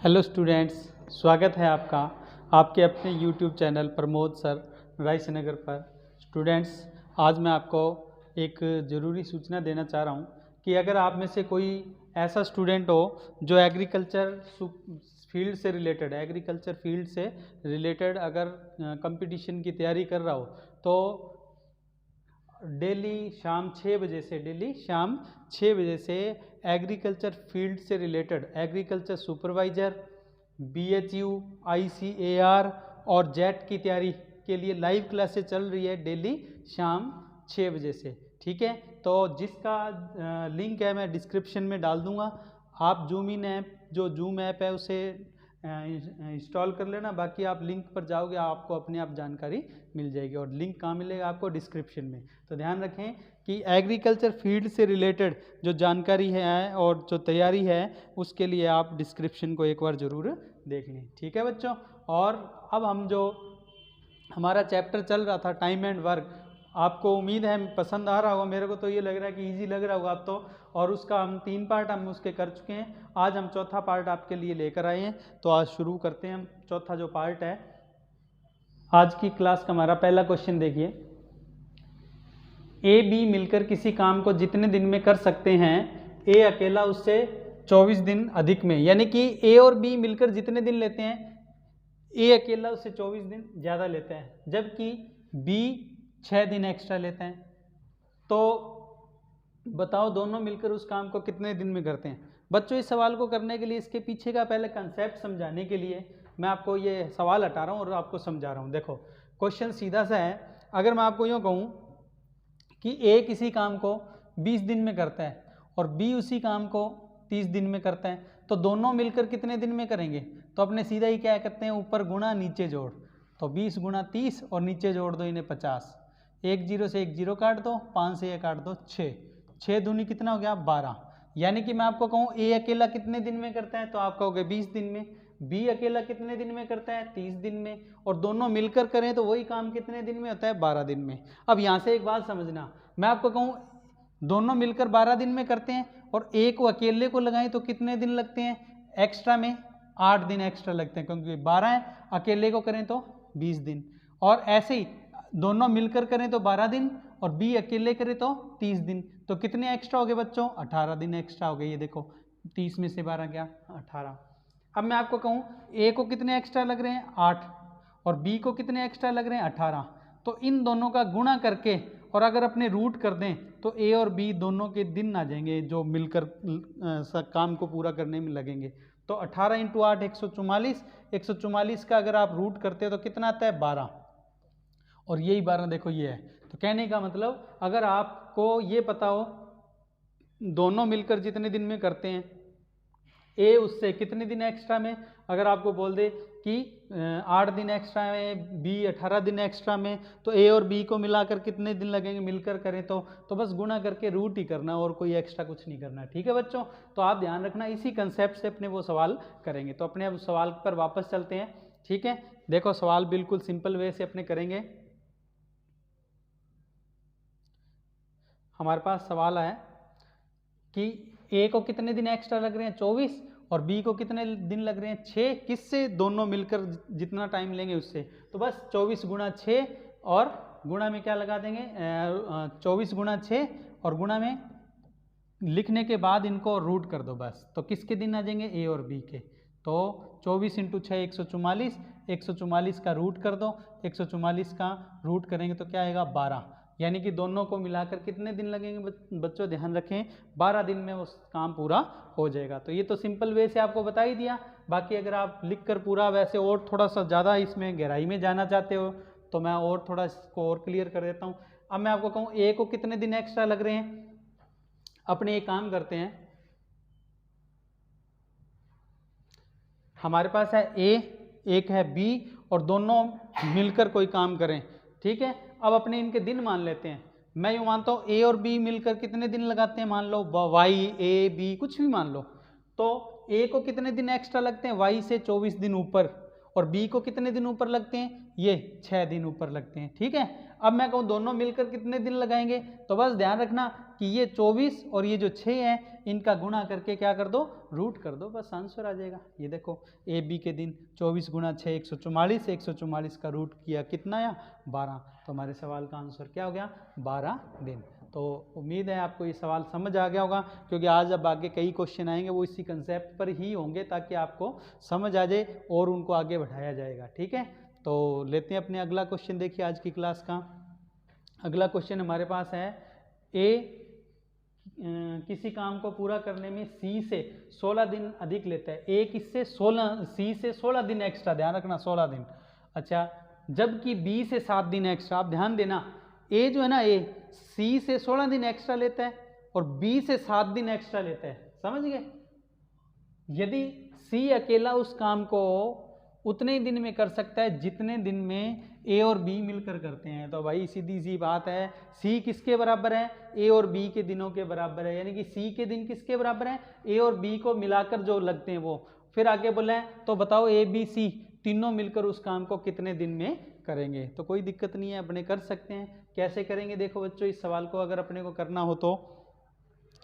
Hello students, स्वागत है आपका आपके अपने यूट्यूब चैनल प्रमोद सर रायसनगर पर। स्टूडेंट्स, आज मैं आपको एक ज़रूरी सूचना देना चाह रहा हूँ कि अगर आप में से कोई ऐसा स्टूडेंट हो जो एग्रीकल्चर फील्ड से रिलेटेड अगर कंपटीशन की तैयारी कर रहा हो तो डेली शाम 6 बजे से एग्रीकल्चर फील्ड से related agriculture supervisor, BHU, ICAR और जेट की तैयारी के लिए लाइव क्लासेस चल रही है डेली शाम 6 बजे से। ठीक है, तो जिसका लिंक है मैं डिस्क्रिप्शन में डाल दूंगा। आप जूम ऐप है उसे इंस्टॉल कर लेना। बाकी आप लिंक पर जाओगे आपको अपने आप जानकारी मिल जाएगी और लिंक कहाँ मिलेगा आपको? डिस्क्रिप्शन में। तो ध्यान रखें कि एग्रीकल्चर फील्ड से रिलेटेड जो जानकारी है और जो तैयारी है उसके लिए आप डिस्क्रिप्शन को एक बार ज़रूर देख लें। ठीक है बच्चों, और अब हम जो हमारा चैप्टर चल रहा था टाइम एंड वर्क, आपको उम्मीद है पसंद आ रहा होगा। मेरे को तो ये लग रहा है कि इजी लग रहा होगा आप तो। और उसका हम 3 पार्ट हम उसके कर चुके हैं। आज हम चौथा पार्ट आपके लिए लेकर आए हैं। तो आज शुरू करते हैं हम चौथा जो पार्ट है आज की क्लास का। हमारा पहला क्वेश्चन देखिए, A B मिलकर किसी काम को जितने दिन में कर सकते हैं, A अकेला उससे 24 दिन अधिक में। यानी कि A और B मिलकर जितने दिन लेते हैं, A अकेला उससे 24 दिन ज़्यादा लेता है, जबकि B 6 दिन एक्स्ट्रा लेते हैं। तो बताओ दोनों मिलकर उस काम को कितने दिन में करते हैं? बच्चों, इस सवाल को करने के लिए इसके पीछे का पहले कंसेप्ट समझाने के लिए मैं आपको ये सवाल हटा रहा हूँ और आपको समझा रहा हूँ। देखो, क्वेश्चन सीधा सा है। अगर मैं आपको यूँ कहूँ कि A किसी काम को 20 दिन में करता है और B उसी काम को 30 दिन में करता है, तो दोनों मिलकर कितने दिन में करेंगे? तो अपने सीधा ही क्या करते हैं, ऊपर गुणा नीचे जोड़। तो 20 गुणा 30 और नीचे जोड़ दो इन्हें 50। 1 0 से 1 0 काट दो, 5 से 1 काट दो 6। 6 दूनी कितना हो गया? 12। यानी कि मैं आपको कहूँ A अकेला कितने दिन में करता है, तो आप कहोगे 20 दिन में। B अकेला कितने दिन में करता है? 30 दिन में। और दोनों मिलकर करें तो वही काम कितने दिन में होता है? 12 दिन में। अब यहाँ से एक बात समझना, मैं आपको कहूँ दोनों मिलकर 12 दिन में करते हैं और A को अकेले को लगाएं तो कितने दिन लगते हैं? एक्स्ट्रा में 8 दिन एक्स्ट्रा लगते हैं, क्योंकि 12 है, अकेले को करें तो 20 दिन। और ऐसे ही दोनों मिलकर करें तो 12 दिन और B अकेले करें तो 30 दिन। तो कितने एक्स्ट्रा हो गए बच्चों? 18 दिन एक्स्ट्रा हो गए। ये देखो, 30 में से 12 क्या? 18। अब मैं आपको कहूँ A को कितने एक्स्ट्रा लग रहे हैं? 8। और B को कितने एक्स्ट्रा लग रहे हैं? 18। तो इन दोनों का गुणा करके और अगर अपने रूट कर दें तो A और B दोनों के दिन आ जाएंगे जो मिलकर काम को पूरा करने में लगेंगे। तो 18 × 8 144। 144 का अगर आप रूट करते हो तो कितना आता है? 12। और यही 12 देखो ये है। तो कहने का मतलब, अगर आपको ये पता हो दोनों मिलकर जितने दिन में करते हैं, A उससे कितने दिन एक्स्ट्रा में, अगर आपको बोल दे कि 8 दिन एक्स्ट्रा में, B 18 दिन एक्स्ट्रा में, तो A और B को मिलाकर कितने दिन लगेंगे मिलकर करें तो बस गुणा करके रूट ही करना और कोई एक्स्ट्रा कुछ नहीं करना। ठीक है बच्चों, तो आप ध्यान रखना, इसी कंसेप्ट से अपने वो सवाल करेंगे। तो अपने अब सवाल पर वापस चलते हैं। ठीक है, देखो सवाल बिल्कुल सिंपल वे से अपने करेंगे। हमारे पास सवाल है कि A को कितने दिन एक्स्ट्रा लग रहे हैं? 24। और B को कितने दिन लग रहे हैं? 6। किससे? दोनों मिलकर जितना टाइम लेंगे उससे। तो बस 24 गुणा 6 और गुणा में क्या लगा देंगे? 24 गुणा 6 और गुणा में लिखने के बाद इनको रूट कर दो बस। तो किसके दिन आ जाएंगे? A और B के। तो 24 × 6 144। 144 का रूट कर दो। 144 का रूट करेंगे तो क्या आएगा? 12। यानी कि दोनों को मिलाकर कितने दिन लगेंगे बच्चों? ध्यान रखें, 12 दिन में वो काम पूरा हो जाएगा। तो ये तो सिंपल वे से आपको बता ही दिया। बाकी अगर आप लिखकर पूरा वैसे और थोड़ा सा ज़्यादा इसमें गहराई में जाना चाहते हो तो मैं और थोड़ा इसको और क्लियर कर देता हूँ। अब मैं आपको कहूँ A को कितने दिन एक्स्ट्रा लग रहे हैं? अपने एक काम करते हैं, हमारे पास है A, एक है B और दोनों मिलकर कोई काम करें। ठीक है, अब अपने इनके दिन मान लेते हैं। मैं यूँ मानता हूँ A और B मिलकर कितने दिन लगाते हैं, मान लो Y A B कुछ भी मान लो। तो A को कितने दिन एक्स्ट्रा लगते हैं? Y से 24 दिन ऊपर और बी को कितने दिन ऊपर लगते हैं, ये 6 दिन ऊपर लगते हैं। ठीक है, अब मैं कहूँ दोनों मिलकर कितने दिन लगाएंगे, तो बस ध्यान रखना कि ये 24 और ये जो 6 है इनका गुणा करके क्या कर दो, रूट कर दो, बस आंसर आ जाएगा। ये देखो ए बी के दिन 24 गुणा 6 144, 144 का रूट किया कितना आया 12, तो हमारे सवाल का आंसर क्या हो गया 12 दिन। तो उम्मीद है आपको ये सवाल समझ आ गया होगा, क्योंकि आज अब आगे कई क्वेश्चन आएंगे वो इसी कंसेप्ट पर ही होंगे ताकि आपको समझ आ जाए और उनको आगे बढ़ाया जाएगा। ठीक है, तो लेते हैं अपने अगला क्वेश्चन। देखिए आज की क्लास का अगला क्वेश्चन हमारे पास है, ए किसी काम को पूरा करने में सी से 16 दिन अधिक लेता है। ए किससे 16, सी से 16 दिन एक्स्ट्रा, ध्यान रखना 16 दिन। अच्छा, जबकि बी से 7 दिन एक्स्ट्रा। आप ध्यान देना, ए जो है ना, ए सी से 16 दिन एक्स्ट्रा लेता है और बी से 7 दिन एक्स्ट्रा लेता है, समझ गए। यदि सी अकेला उस काम को उतने ही दिन में कर सकता है जितने दिन में ए और बी मिलकर करते हैं, तो भाई सीधी सी बात है, सी किसके बराबर है, ए और बी के दिनों के बराबर है। यानी कि सी के दिन किसके बराबर है, ए और बी को मिलाकर जो लगते हैं वो। फिर आगे बोला है तो बताओ ए बी सी तीनों मिलकर उस काम को कितने दिन में करेंगे। तो कोई दिक्कत नहीं है, अपने कर सकते हैं। कैसे करेंगे देखो बच्चों, इस सवाल को अगर अपने को करना हो तो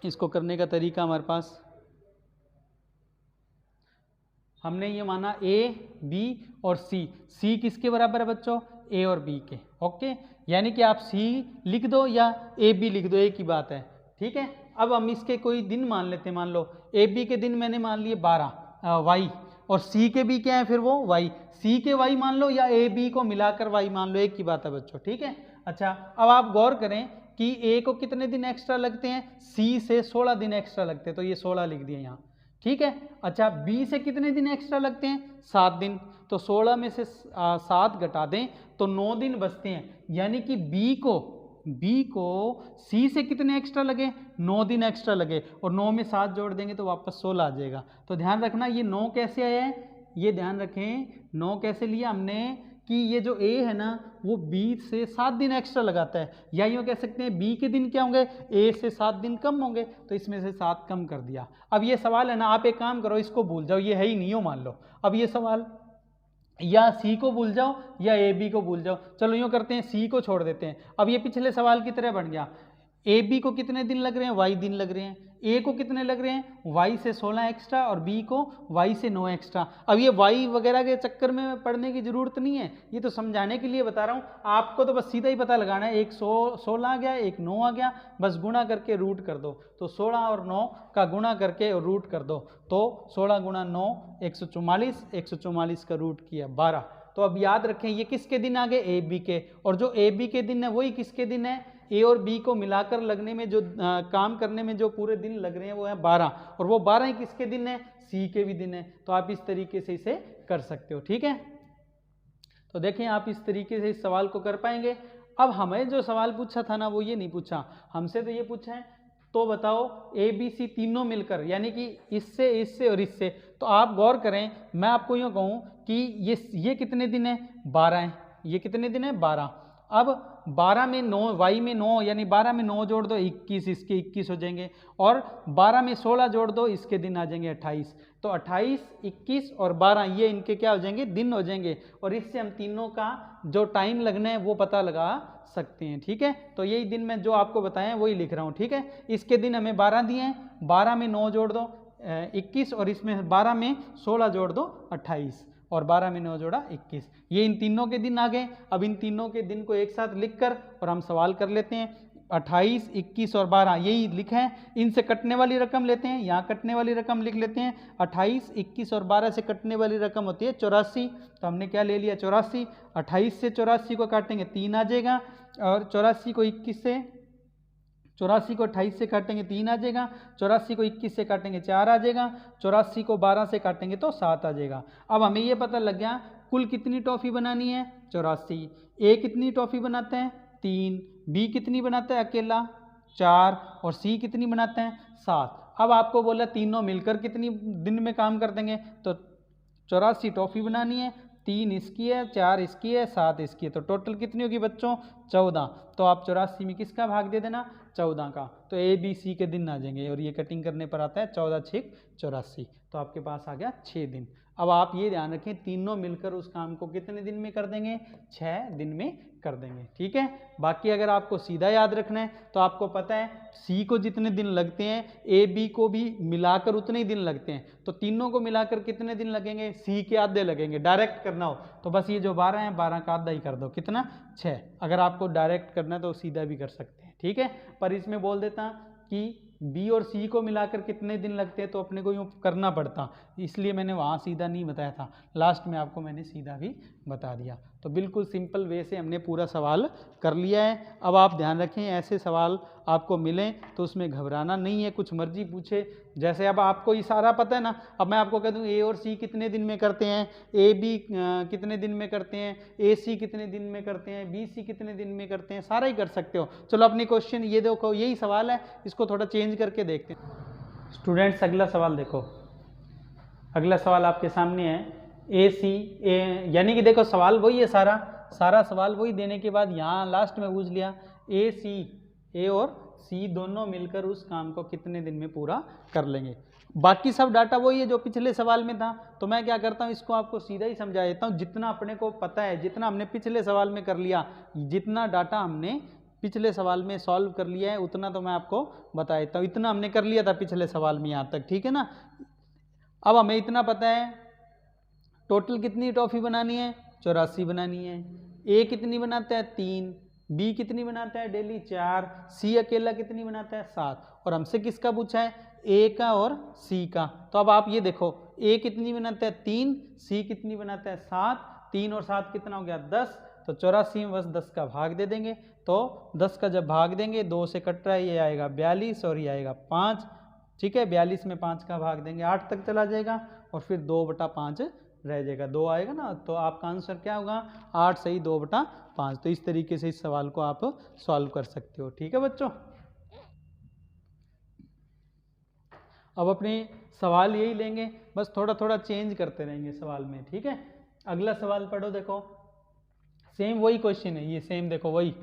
इसको करने का तरीका हमारे पास, हमने ये माना ए बी और सी, सी किसके बराबर है बच्चों, ए और बी के। ओके, यानी कि आप सी लिख दो या ए बी लिख दो, एक ही बात है। ठीक है, अब हम इसके कोई दिन मान लेते हैं। मान लो ए बी के दिन मैंने मान लिए 12 वाई, और सी के भी क्या है फिर वो वाई, सी के वाई मान लो या ए बी को मिलाकर वाई मान लो, एक ही बात है बच्चों। ठीक है, अच्छा अब आप गौर करें कि ए को कितने दिन एक्स्ट्रा लगते हैं, सी से 16 दिन एक्स्ट्रा लगते हैं, तो ये 16 लिख दिए यहाँ। ठीक है, अच्छा बी से कितने दिन एक्स्ट्रा लगते हैं, 7 दिन, तो 16 में से 7 घटा दें तो 9 दिन बचते हैं। यानी कि बी को सी से कितने एक्स्ट्रा लगे, 9 दिन एक्स्ट्रा लगे, और 9 में 7 जोड़ देंगे तो वापस 16 आ जाएगा। तो ध्यान रखना ये 9 कैसे आया है, ये ध्यान रखें 9 कैसे लिया हमने, कि ये जो ए है ना वो बी से 7 दिन एक्स्ट्रा लगाता है, या यूँ कह सकते हैं बी के दिन क्या होंगे, ए से 7 दिन कम होंगे, तो इसमें से 7 कम कर दिया। अब ये सवाल है ना, आप एक काम करो, इसको भूल जाओ, ये है ही नहीं हो मान लो। अब ये सवाल या सी को भूल जाओ या ए बी को भूल जाओ, चलो यूँ करते हैं सी को छोड़ देते हैं। अब ये पिछले सवाल की तरह बन गया, ए बी को कितने दिन लग रहे हैं, वाई दिन लग रहे हैं, ए को कितने लग रहे हैं, वाई से 16 एक्स्ट्रा, और बी को वाई से 9 एक्स्ट्रा। अब ये वाई वगैरह के चक्कर में पढ़ने की जरूरत नहीं है, ये तो समझाने के लिए बता रहा हूँ। आपको तो बस सीधा ही पता लगाना है, एक 16 आ गया, एक 9 आ गया, बस गुणा करके रूट कर दो। तो 16 और 9 का गुणा करके और रूट कर दो, तो 16 गुणा 9 144, 144 का रूट किया 12। तो अब याद रखें ये किसके दिन आ गए, ए बी के, और जो ए बी के दिन है वही किसके दिन है, ए और बी को मिलाकर लगने में जो काम करने में जो पूरे दिन लग रहे हैं वो है 12, और वो 12 ही किसके दिन है, सी के भी दिन है। तो आप इस तरीके से इसे कर सकते हो। ठीक है, तो देखें आप इस तरीके से इस सवाल को कर पाएंगे। अब हमें जो सवाल पूछा था ना वो ये नहीं पूछा हमसे, तो ये पूछा है तो बताओ ए बी सी तीनों मिलकर, यानी कि इससे इससे और इससे। तो आप गौर करें, मैं आपको यूँ कहूँ कि ये कितने दिन है, 12 है, ये कितने दिन है 12। अब 12 में 9, वाई में 9, यानी 12 में 9 जोड़ दो 21, इसके 21 हो जाएंगे, और 12 में 16 जोड़ दो, इसके दिन आ जाएंगे 28। तो 28, 21 और 12 ये इनके क्या हो जाएंगे, दिन हो जाएंगे, और इससे हम तीनों का जो टाइम लगना है वो पता लगा सकते हैं। ठीक है, तो यही दिन मैं जो आपको बताया वही लिख रहा हूँ। ठीक है, इसके दिन हमें 12 दिए हैं, 12 में 9 जोड़ दो 21, और इसमें 12 में 16 जोड़ दो 28, और 12 में 9 जोड़ा 21, ये इन तीनों के दिन आ गए। अब इन तीनों के दिन को एक साथ लिखकर और हम सवाल कर लेते हैं। 28, 21 और 12 यही लिखा है, इनसे कटने वाली रकम लेते हैं, यहाँ कटने वाली रकम लिख लेते हैं। 28, 21 और 12 से कटने वाली रकम होती है 84, तो हमने क्या ले लिया 84। 28 से 84 को काटेंगे 3 आ जाएगा, और 84 को 28 से काटेंगे 3 आ जाएगा, 84 को 21 से काटेंगे 4 आ जाएगा, 84 को 12 से काटेंगे तो 7 आ जाएगा। अब हमें ये पता लग गया कुल कितनी टॉफ़ी बनानी है, 84। ए कितनी टॉफ़ी बनाते हैं, 3। बी कितनी बनाता है अकेला, 4। और सी कितनी बनाते हैं, 7। अब आपको बोला तीनों मिलकर कितनी दिन में काम कर देंगे, तो 84 टॉफ़ी बनानी है, 3 इसकी है, 4 इसकी है, 7 इसकी है, तो टोटल कितनी होगी बच्चों, 14। तो आप 84 में किसका भाग दे देना, 14 का, तो ए बी सी के दिन आ जाएंगे, और ये कटिंग करने पर आता है 14 6 84, तो आपके पास आ गया 6 दिन। अब आप ये ध्यान रखें, तीनों मिलकर उस काम को कितने दिन में कर देंगे? 6 दिन में कर देंगे। ठीक है, बाकी अगर आपको सीधा याद रखना है तो आपको पता है सी को जितने दिन लगते हैं ए बी को भी मिलाकर उतने ही दिन लगते हैं, तो तीनों को मिलाकर कितने दिन लगेंगे? सी के आधे लगेंगे। डायरेक्ट करना हो तो बस ये जो 12 है 12 का आधा ही कर दो, कितना? 6। अगर आपको डायरेक्ट करना है तो सीधा भी कर सकते हैं। ठीक है, पर इसमें बोल देता कि बी और सी को मिलाकर कितने दिन लगते हैं, तो अपने को यूँ करना पड़ता, इसलिए मैंने वहाँ सीधा नहीं बताया था, लास्ट में आपको मैंने सीधा भी बता दिया। तो बिल्कुल सिंपल वे से हमने पूरा सवाल कर लिया है। अब आप ध्यान रखें, ऐसे सवाल आपको मिलें तो उसमें घबराना नहीं है, कुछ मर्जी पूछे। जैसे अब आपको इशारा पता है ना, अब मैं आपको कह दूँ ए और सी कितने दिन में करते हैं, ए बी कितने दिन में करते हैं, ए सी कितने दिन में करते हैं, बी सी कितने दिन में करते हैं, सारा ही कर सकते हो। चलो अपनी क्वेश्चन ये देखो, यही सवाल है, इसको थोड़ा चेंज करके देखते हैं। स्टूडेंट्स अगला सवाल देखो, अगला सवाल आपके सामने है ए सी ए, यानी कि देखो सवाल वही है, सारा सवाल वही देने के बाद यहाँ लास्ट में पूछ लिया ए सी, ए और सी दोनों मिलकर उस काम को कितने दिन में पूरा कर लेंगे। बाकी सब डाटा वही है जो पिछले सवाल में था, तो मैं क्या करता हूँ, इसको आपको सीधा ही समझा देता हूँ। जितना अपने को पता है, जितना हमने पिछले सवाल में कर लिया, जितना डाटा हमने पिछले सवाल में सॉल्व कर लिया है उतना तो मैं आपको बता देता हूँ। इतना हमने कर लिया था पिछले सवाल में यहाँ तक, ठीक है ना। अब हमें इतना पता है टोटल कितनी टॉफ़ी बनानी है, 84 बनानी है। ए कितनी बनाता है? 3। बी कितनी बनाता है? डेली 4। सी अकेला कितनी बनाता है? 7। और हमसे किसका पूछा है? ए का और सी का। तो अब आप ये देखो, ए कितनी बनाता है? 3। सी कितनी बनाता है? 7। 3 और 7 कितना हो गया? 10। तो 84 में बस 10 का भाग दे देंगे। तो 10 का जब भाग देंगे, 2 से कट रहा है, ये आएगा 42 और ये आएगा 5। ठीक है, 42 में 5 का भाग देंगे, 8 तक चला जाएगा और फिर 2/5 रह जाएगा, 2 आएगा ना। तो आपका आंसर क्या होगा? 8 सही 2/5। तो इस तरीके से इस सवाल को आप सॉल्व कर सकते हो। ठीक है बच्चों, अब अपने सवाल यही लेंगे, बस थोड़ा थोड़ा चेंज करते रहेंगे सवाल में। ठीक है, अगला सवाल पढ़ो, देखो सेम वही क्वेश्चन है, ये सेम देखो वही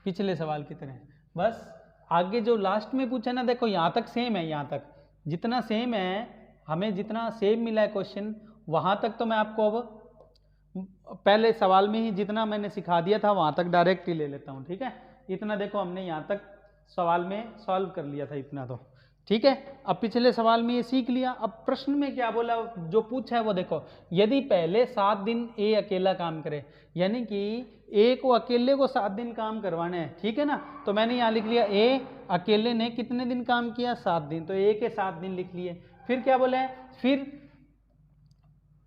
पिछले सवाल की तरह, बस आगे जो लास्ट में पूछा ना, देखो यहाँ तक सेम है, यहाँ तक जितना सेम है, हमें जितना सेम मिला है क्वेश्चन, वहाँ तक तो मैं आपको अब पहले सवाल में ही जितना मैंने सिखा दिया था वहाँ तक डायरेक्ट ही ले लेता हूँ। ठीक है, इतना देखो हमने यहाँ तक सवाल में सॉल्व कर लिया था, इतना तो ठीक है। अब पिछले सवाल में ये सीख लिया। अब प्रश्न में क्या बोला, जो पूछा है वो देखो, यदि पहले 7 दिन ए अकेला काम करे, यानी कि ए को अकेले को 7 दिन काम करवाना है, ठीक है ना। तो मैंने यहाँ लिख लिया ए अकेले ने कितने दिन काम किया? 7 दिन। तो ए के 7 दिन लिख लिए। फिर क्या बोला है, फिर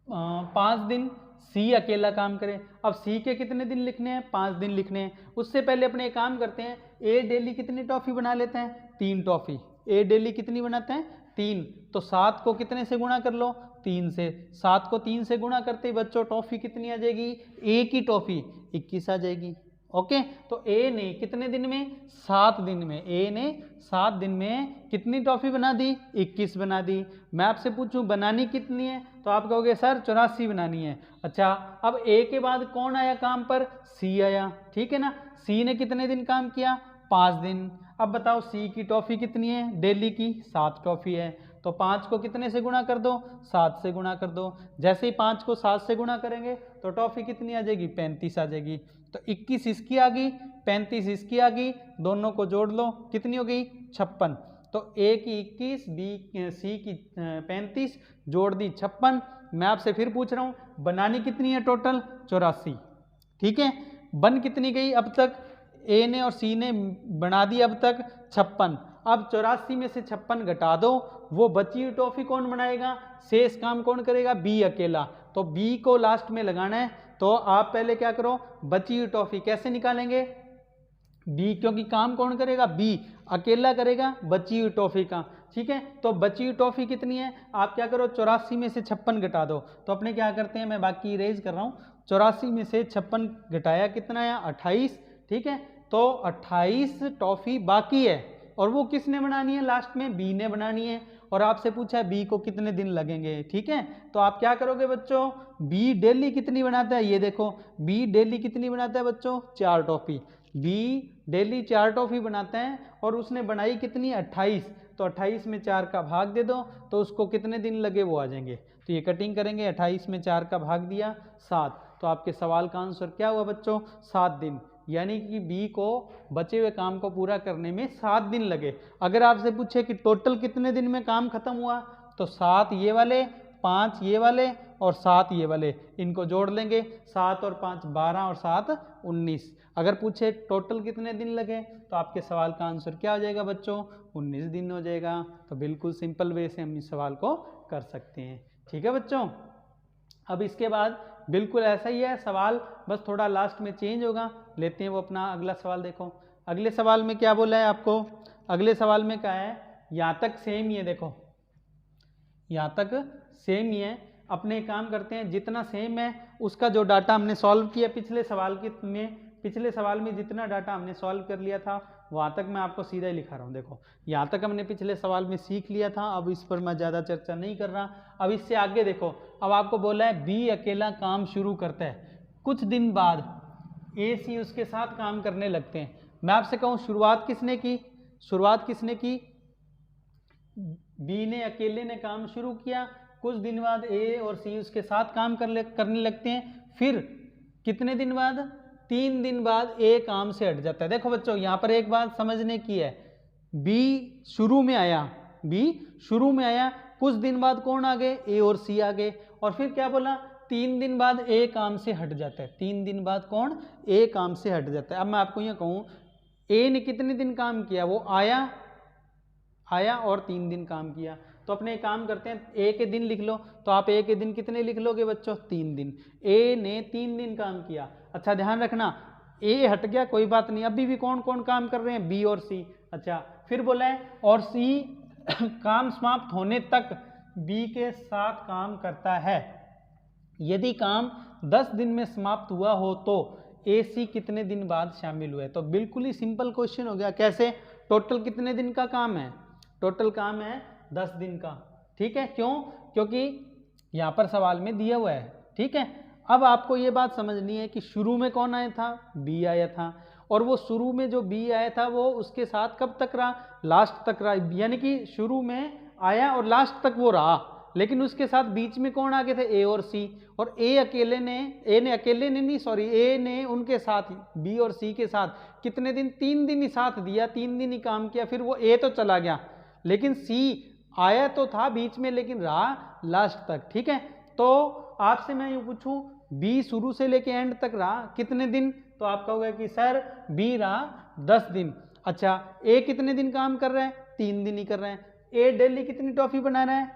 5 दिन सी अकेला काम करे। अब सी के कितने दिन लिखने हैं? 5 दिन लिखने हैं। उससे पहले अपने एक काम करते हैं, ए डेली कितनी टॉफ़ी बना लेते हैं? 3 टॉफ़ी। ए डेली कितनी बनाते हैं? 3। तो 7 को कितने से गुणा कर लो? 3 से। 7 को 3 से गुणा करते ही बच्चों टॉफ़ी कितनी आ जाएगी? ए की टॉफ़ी 21 आ जाएगी। ओके, तो ए ने कितने दिन में? 7 दिन में। ए ने 7 दिन में कितनी टॉफ़ी बना दी? 21 बना दी। मैं आपसे पूछूं बनानी कितनी है, तो आप कहोगे सर 84 बनानी है। अच्छा, अब ए के बाद कौन आया काम पर? सी आया, ठीक है ना। सी ने कितने दिन काम किया? 5 दिन। अब बताओ सी की टॉफ़ी कितनी है? डेली की 7 टॉफ़ी है। तो 5 को कितने से गुणा कर दो? 7 से गुणा कर दो। जैसे ही 5 को 7 से गुणा करेंगे तो टॉफ़ी कितनी आ जाएगी? 35 आ जाएगी। तो 21 इसकी आ गई, 35 इसकी आ गई, दोनों को जोड़ लो, कितनी हो गई? 56। तो ए की 21, बी सी की 35, जोड़ दी 56। मैं आपसे फिर पूछ रहा हूँ, बनानी कितनी है टोटल? 84। ठीक है, बन कितनी गई अब तक? ए ने और सी ने बना दी अब तक 56। अब 84 में से 56 घटा दो, वो बची हुई टॉफ़ी कौन बनाएगा? शेष काम कौन करेगा? बी अकेला। तो बी को लास्ट में लगाना है, तो आप पहले क्या करो, बची हुई टॉफ़ी कैसे निकालेंगे? बी, क्योंकि काम कौन करेगा? बी अकेला करेगा बची हुई टॉफ़ी का। ठीक है, तो बची हुई टॉफ़ी कितनी है? आप क्या करो, 84 में से 56 घटा दो। तो अपने क्या करते हैं, मैं बाकी इरेज कर रहा हूँ। 84 में से 56 घटाया, कितना आया? 28। ठीक है, तो 28 टॉफ़ी बाकी है, और वो किसने बनानी है? लास्ट में बी ने बनानी है। और आपसे पूछा है बी को कितने दिन लगेंगे। ठीक है, तो आप क्या करोगे बच्चों, बी डेली कितनी बनाता है? ये देखो, बी डेली कितनी बनाता है बच्चों? 4 टॉफ़ी। बी डेली 4 टॉफ़ी बनाता है, और उसने बनाई कितनी? 28। तो 28 में 4 का भाग दे दो, तो उसको कितने दिन लगे वो आ जाएंगे। तो तो ये कटिंग करेंगे, 28 में 4 का भाग दिया 7, तो आपके सवाल का आंसर क्या हुआ बच्चों? 7 दिन। यानी कि बी को बचे हुए काम को पूरा करने में 7 दिन लगे। अगर आपसे पूछे कि टोटल कितने दिन में काम खत्म हुआ, तो 7 ये वाले, 5 ये वाले और 7 ये वाले, इनको जोड़ लेंगे, 7 और 5 12 और 7 19। अगर पूछे टोटल कितने दिन लगे, तो आपके सवाल का आंसर क्या हो जाएगा बच्चों? 19 दिन हो जाएगा। तो बिल्कुल सिंपल वे से हम इस सवाल को कर सकते हैं। ठीक है बच्चों। अब इसके बाद बिल्कुल ऐसा ही है सवाल, बस थोड़ा लास्ट में चेंज होगा। लेते हैं वो अपना अगला सवाल। देखो अगले सवाल में क्या बोला है आपको? अगले सवाल में क्या है? यहाँ तक सेम ही है। देखो यहाँ तक सेम ही है। अपने काम करते हैं, जितना सेम है उसका जो डाटा हमने सॉल्व किया पिछले सवाल में जितना डाटा हमने सॉल्व कर लिया था, वहाँ तक मैं आपको सीधा ही लिखा रहा हूँ। देखो यहाँ तक हमने पिछले सवाल में सीख लिया था, अब इस पर मैं ज़्यादा चर्चा नहीं कर रहा। अब इससे आगे देखो, अब आपको बोला है बी अकेला काम शुरू करता है, कुछ दिन बाद ए सी उसके साथ काम करने लगते हैं। मैं आपसे कहूँ शुरुआत किसने की? बी ने अकेले ने काम शुरू किया, कुछ दिन बाद ए और सी उसके साथ काम करने लगते हैं। फिर कितने दिन बाद? 3 दिन बाद ए काम से हट जाता है। देखो बच्चों यहाँ पर एक बात समझने की है, बी शुरू में आया, कुछ दिन बाद कौन आ गए? ए और सी आ गए। और फिर क्या बोला? 3 दिन बाद ए काम से हट जाता है। 3 दिन बाद कौन? ए काम से हट जाता है। अब मैं आपको ये कहूँ ए ने कितने दिन काम किया? वो आया और 3 दिन काम किया। तो अपने काम करते हैं, ए के दिन लिख लो। तो आप ए के दिन कितने लिख लोगे बच्चों? 3 दिन। ए ने 3 दिन काम किया। अच्छा ध्यान रखना, ए हट गया कोई बात नहीं, अभी भी कौन कौन काम कर रहे हैं? बी और सी। अच्छा फिर बोला है और सी काम समाप्त होने तक बी के साथ काम करता है। यदि काम 10 दिन में समाप्त हुआ हो तो ए सी कितने दिन बाद शामिल हुए? तो बिल्कुल ही सिंपल क्वेश्चन हो गया। कैसे? टोटल कितने दिन का काम है? टोटल काम है 10 दिन का। ठीक है, क्यों? क्योंकि यहाँ पर सवाल में दिया हुआ है। ठीक है, अब आपको ये बात समझनी है कि शुरू में कौन आया था? बी आया था। और वो शुरू में जो बी आया था वो उसके साथ कब तक रहा? लास्ट तक रहा। यानी कि शुरू में आया और लास्ट तक वो रहा, लेकिन उसके साथ बीच में कौन आ गए थे? ए और सी। और ए ने उनके साथ बी और सी के साथ कितने दिन? 3 दिन ही साथ दिया, 3 दिन ही काम किया। फिर वो ए तो चला गया, लेकिन सी आया तो था बीच में, लेकिन रहा लास्ट तक। ठीक है, तो आपसे मैं यूँ पूछूं बी शुरू से लेके एंड तक रहा कितने दिन? तो आप कहोगे कि सर बी रहा 10 दिन। अच्छा ए कितने दिन काम कर रहा है? 3 दिन ही कर रहे हैं। ए डेली कितनी टॉफी बना रहा है?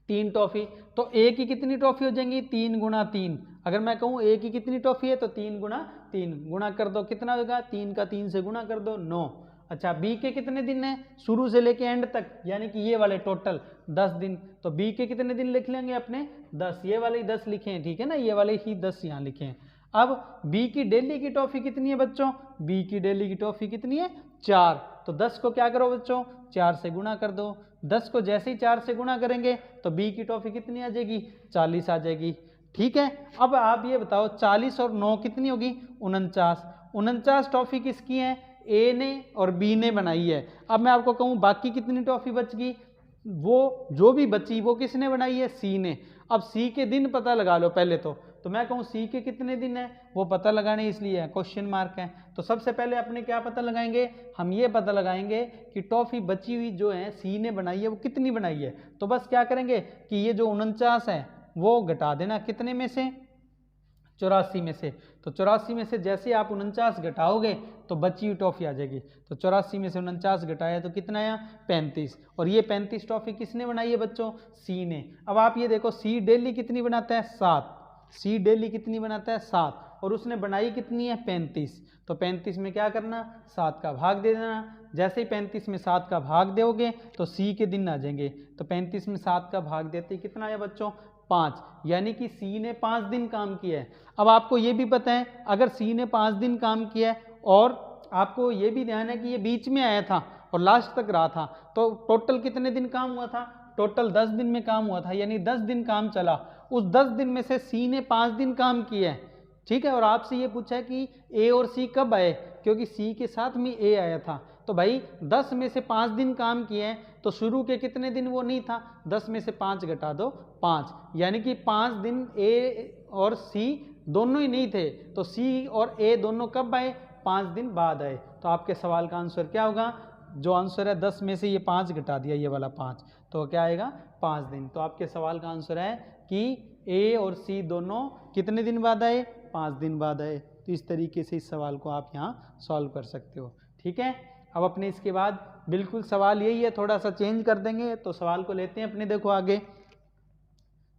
3 टॉफी। तो ए की कितनी टॉफी हो जाएंगी? 3 गुणा 3। अगर मैं कहूँ ए की कितनी टॉफी है, तो 3 गुणा 3 गुणा कर दो, कितना होगा? 3 का 3 से गुणा कर दो, 9। अच्छा बी के कितने दिन है शुरू से लेके एंड तक? यानी कि ये वाले टोटल 10 दिन। तो बी के कितने दिन लिख लेंगे अपने? 10। ये वाले 10 लिखे हैं, ठीक है ना, ये वाले ही 10 यहाँ लिखे हैं। अब बी की डेली की टॉफी कितनी है बच्चों? बी की डेली की टॉफी कितनी है? 4। तो 10 को क्या करो बच्चों? 4 से गुणा कर दो। 10 को जैसे ही 4 से गुणा करेंगे तो बी की टॉफी कितनी आ जाएगी? 40 आ जाएगी। ठीक है, अब आप ये बताओ 40 और 9 कितनी होगी? 49। 49 टॉफी किसकी है? ए ने और बी ने बनाई है। अब मैं आपको कहूँ बाकी कितनी टॉफी बच गई? वो जो भी बची वो किसने बनाई है? सी ने। अब सी के दिन पता लगा लो पहले तो मैं कहूँ सी के कितने दिन है वो पता लगाने, इसलिए है क्वेश्चन मार्क है। तो सबसे पहले अपने क्या पता लगाएंगे? हम ये पता लगाएंगे कि टॉफी बची हुई जो है सी ने बनाई है वो कितनी बनाई है। तो बस क्या करेंगे कि ये जो 49 है वो घटा देना कितने में से? 84 में से। तो 84 में से जैसे आप 49 घटाओगे तो बची हुई टॉफी आ जाएगी। तो 84 में से 49 घटाया तो कितना आया? 35। और ये 35 टॉफी किसने बनाई है बच्चों? सी ने। अब आप ये देखो सी डेली कितनी बनाता है? 7। सी डेली कितनी बनाता है? 7। और उसने बनाई कितनी है? 35। तो 35 में क्या करना? 7 का भाग दे देना। जैसे ही 35 में 7 का भाग दोगे तो सी के दिन आ जाएंगे। तो 35 में 7 का भाग देते कितना आया बच्चों? 5। यानी कि सी ने 5 दिन काम किया है। अब आपको ये भी पता है अगर सी ने 5 दिन काम किया है और आपको ये भी ध्यान है कि ये बीच में आया था और लास्ट तक रहा था, तो टोटल कितने दिन काम हुआ था? टोटल 10 दिन में काम हुआ था, यानी 10 दिन काम चला। उस 10 दिन में से सी ने 5 दिन काम किया है। ठीक है, और आपसे ये पूछा है कि ए और सी कब आए? क्योंकि सी के साथ में ए आया था। तो भाई 10 में से 5 दिन काम किए हैं तो शुरू के कितने दिन वो नहीं था, 10 में से 5 घटा दो 5, यानी कि 5 दिन ए और सी दोनों ही नहीं थे, तो सी और ए दोनों कब आए, 5 दिन बाद आए। तो आपके सवाल का आंसर क्या होगा, जो आंसर है 10 में से ये 5 घटा दिया, ये वाला 5, तो क्या आएगा 5 दिन। तो आपके सवाल का आंसर है कि ए और सी दोनों कितने दिन बाद आए, 5 दिन बाद आए। तो इस तरीके से इस सवाल को आप यहाँ सॉल्व कर सकते हो। ठीक है, अब अपने इसके बाद बिल्कुल सवाल यही है, थोड़ा सा चेंज कर देंगे। तो सवाल को लेते हैं अपने, देखो आगे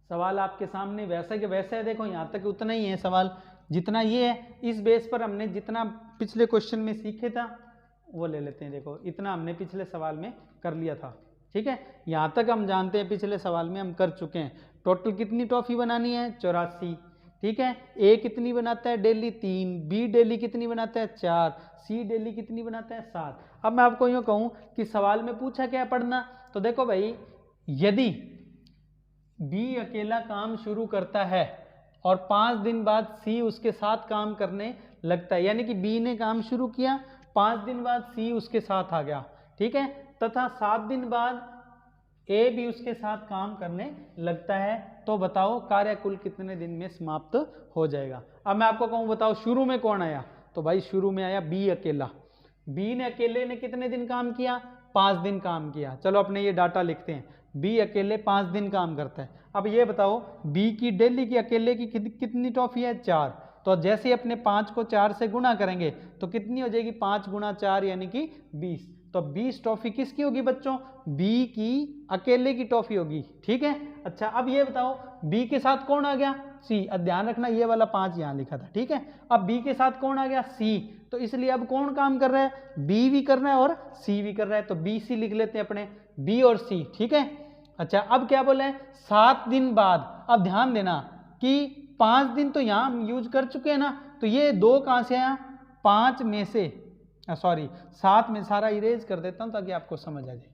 सवाल आपके सामने वैसा के वैसा है, देखो यहाँ तक उतना ही है सवाल जितना ये है। इस बेस पर हमने जितना पिछले क्वेश्चन में सीखे था वो ले लेते हैं। देखो इतना हमने पिछले सवाल में कर लिया था। ठीक है, यहाँ तक हम जानते हैं, पिछले सवाल में हम कर चुके हैं। टोटल कितनी टॉफी बनानी है, 84। ठीक है, ए कितनी बनाता है डेली, 3, बी डेली कितनी बनाता है, 4, सी डेली कितनी बनाता है, 7। अब मैं आपको यूँ कहूँ कि सवाल में पूछा क्या पढ़ना, तो देखो भाई यदि बी अकेला काम शुरू करता है और 5 दिन बाद सी उसके साथ काम करने लगता है, यानी कि बी ने काम शुरू किया, 5 दिन बाद सी उसके साथ आ गया, ठीक है, तथा 7 दिन बाद ए भी उसके साथ काम करने लगता है, तो बताओ कार्य कुल कितने दिन में समाप्त हो जाएगा। अब मैं आपको कहूँ बताओ शुरू में कौन आया, तो भाई शुरू में आया बी अकेला। बी ने अकेले ने कितने दिन काम किया, 5 दिन काम किया। चलो अपने ये डाटा लिखते हैं, बी अकेले 5 दिन काम करता है। अब ये बताओ बी की डेली की अकेले की कितनी टॉफी है, 4। तो जैसे अपने 5 को 4 से गुणा करेंगे तो कितनी हो जाएगी, 5 गुणा 4 यानी कि 20। तो 20 टॉफी किसकी होगी बच्चों, बी की अकेले की टॉफी होगी। ठीक है, अच्छा अब ये बताओ बी के साथ कौन आ गया, सी। अब ध्यान रखना ये वाला 5 यहाँ लिखा था। ठीक है, अब बी के साथ कौन आ गया, सी। तो इसलिए अब कौन काम कर रहा है, बी भी कर रहा है और सी भी कर रहा है, तो बी सी लिख लेते हैं अपने, बी और सी। ठीक है, अच्छा अब क्या बोले, 7 दिन बाद। अब ध्यान देना कि 5 दिन तो यहाँ हम यूज कर चुके हैं ना, तो ये 2 कहाँ से आया, 5 में से, सॉरी 7 में, सारा इरेज कर देता हूँ ताकि आपको समझ आ जाए।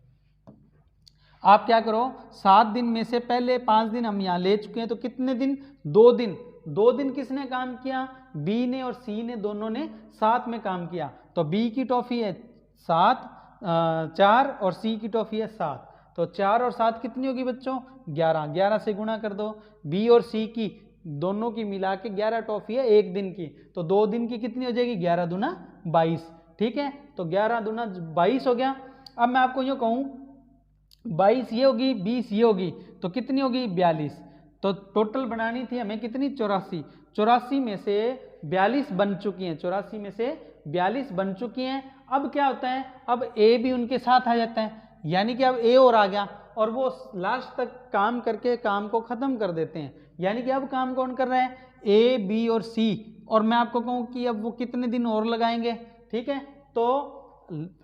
आप क्या करो, 7 दिन में से पहले 5 दिन हम यहाँ ले चुके हैं, तो कितने दिन, 2 दिन। 2 दिन किसने काम किया, बी ने और सी ने, दोनों ने साथ में काम किया। तो बी की टॉफी है 7, 4 और सी की टॉफी है 7। तो 4 और 7 कितनी होगी बच्चों, 11। 11 से गुणा कर दो, बी और सी की दोनों की मिला के 11 टॉफी है 1 दिन की, तो 2 दिन की कितनी हो जाएगी, 11 दूना 22। ठीक है, तो 11 दूना 22 हो गया। अब मैं आपको यूँ कहूँ 22 ये होगी, 20 ये होगी, तो कितनी होगी, 42। तो टोटल बनानी थी हमें कितनी, 84। 84 में से 42 बन चुकी हैं, 84 में से 42 बन चुकी हैं। अब क्या होता है, अब ए भी उनके साथ आ जाता है, यानी कि अब ए और आ गया और वो लास्ट तक काम करके काम को ख़त्म कर देते हैं। यानी कि अब काम कौन कर रहा है, ए बी और सी। और मैं आपको कहूँ कि अब वो कितने दिन और लगाएंगे। ठीक है, तो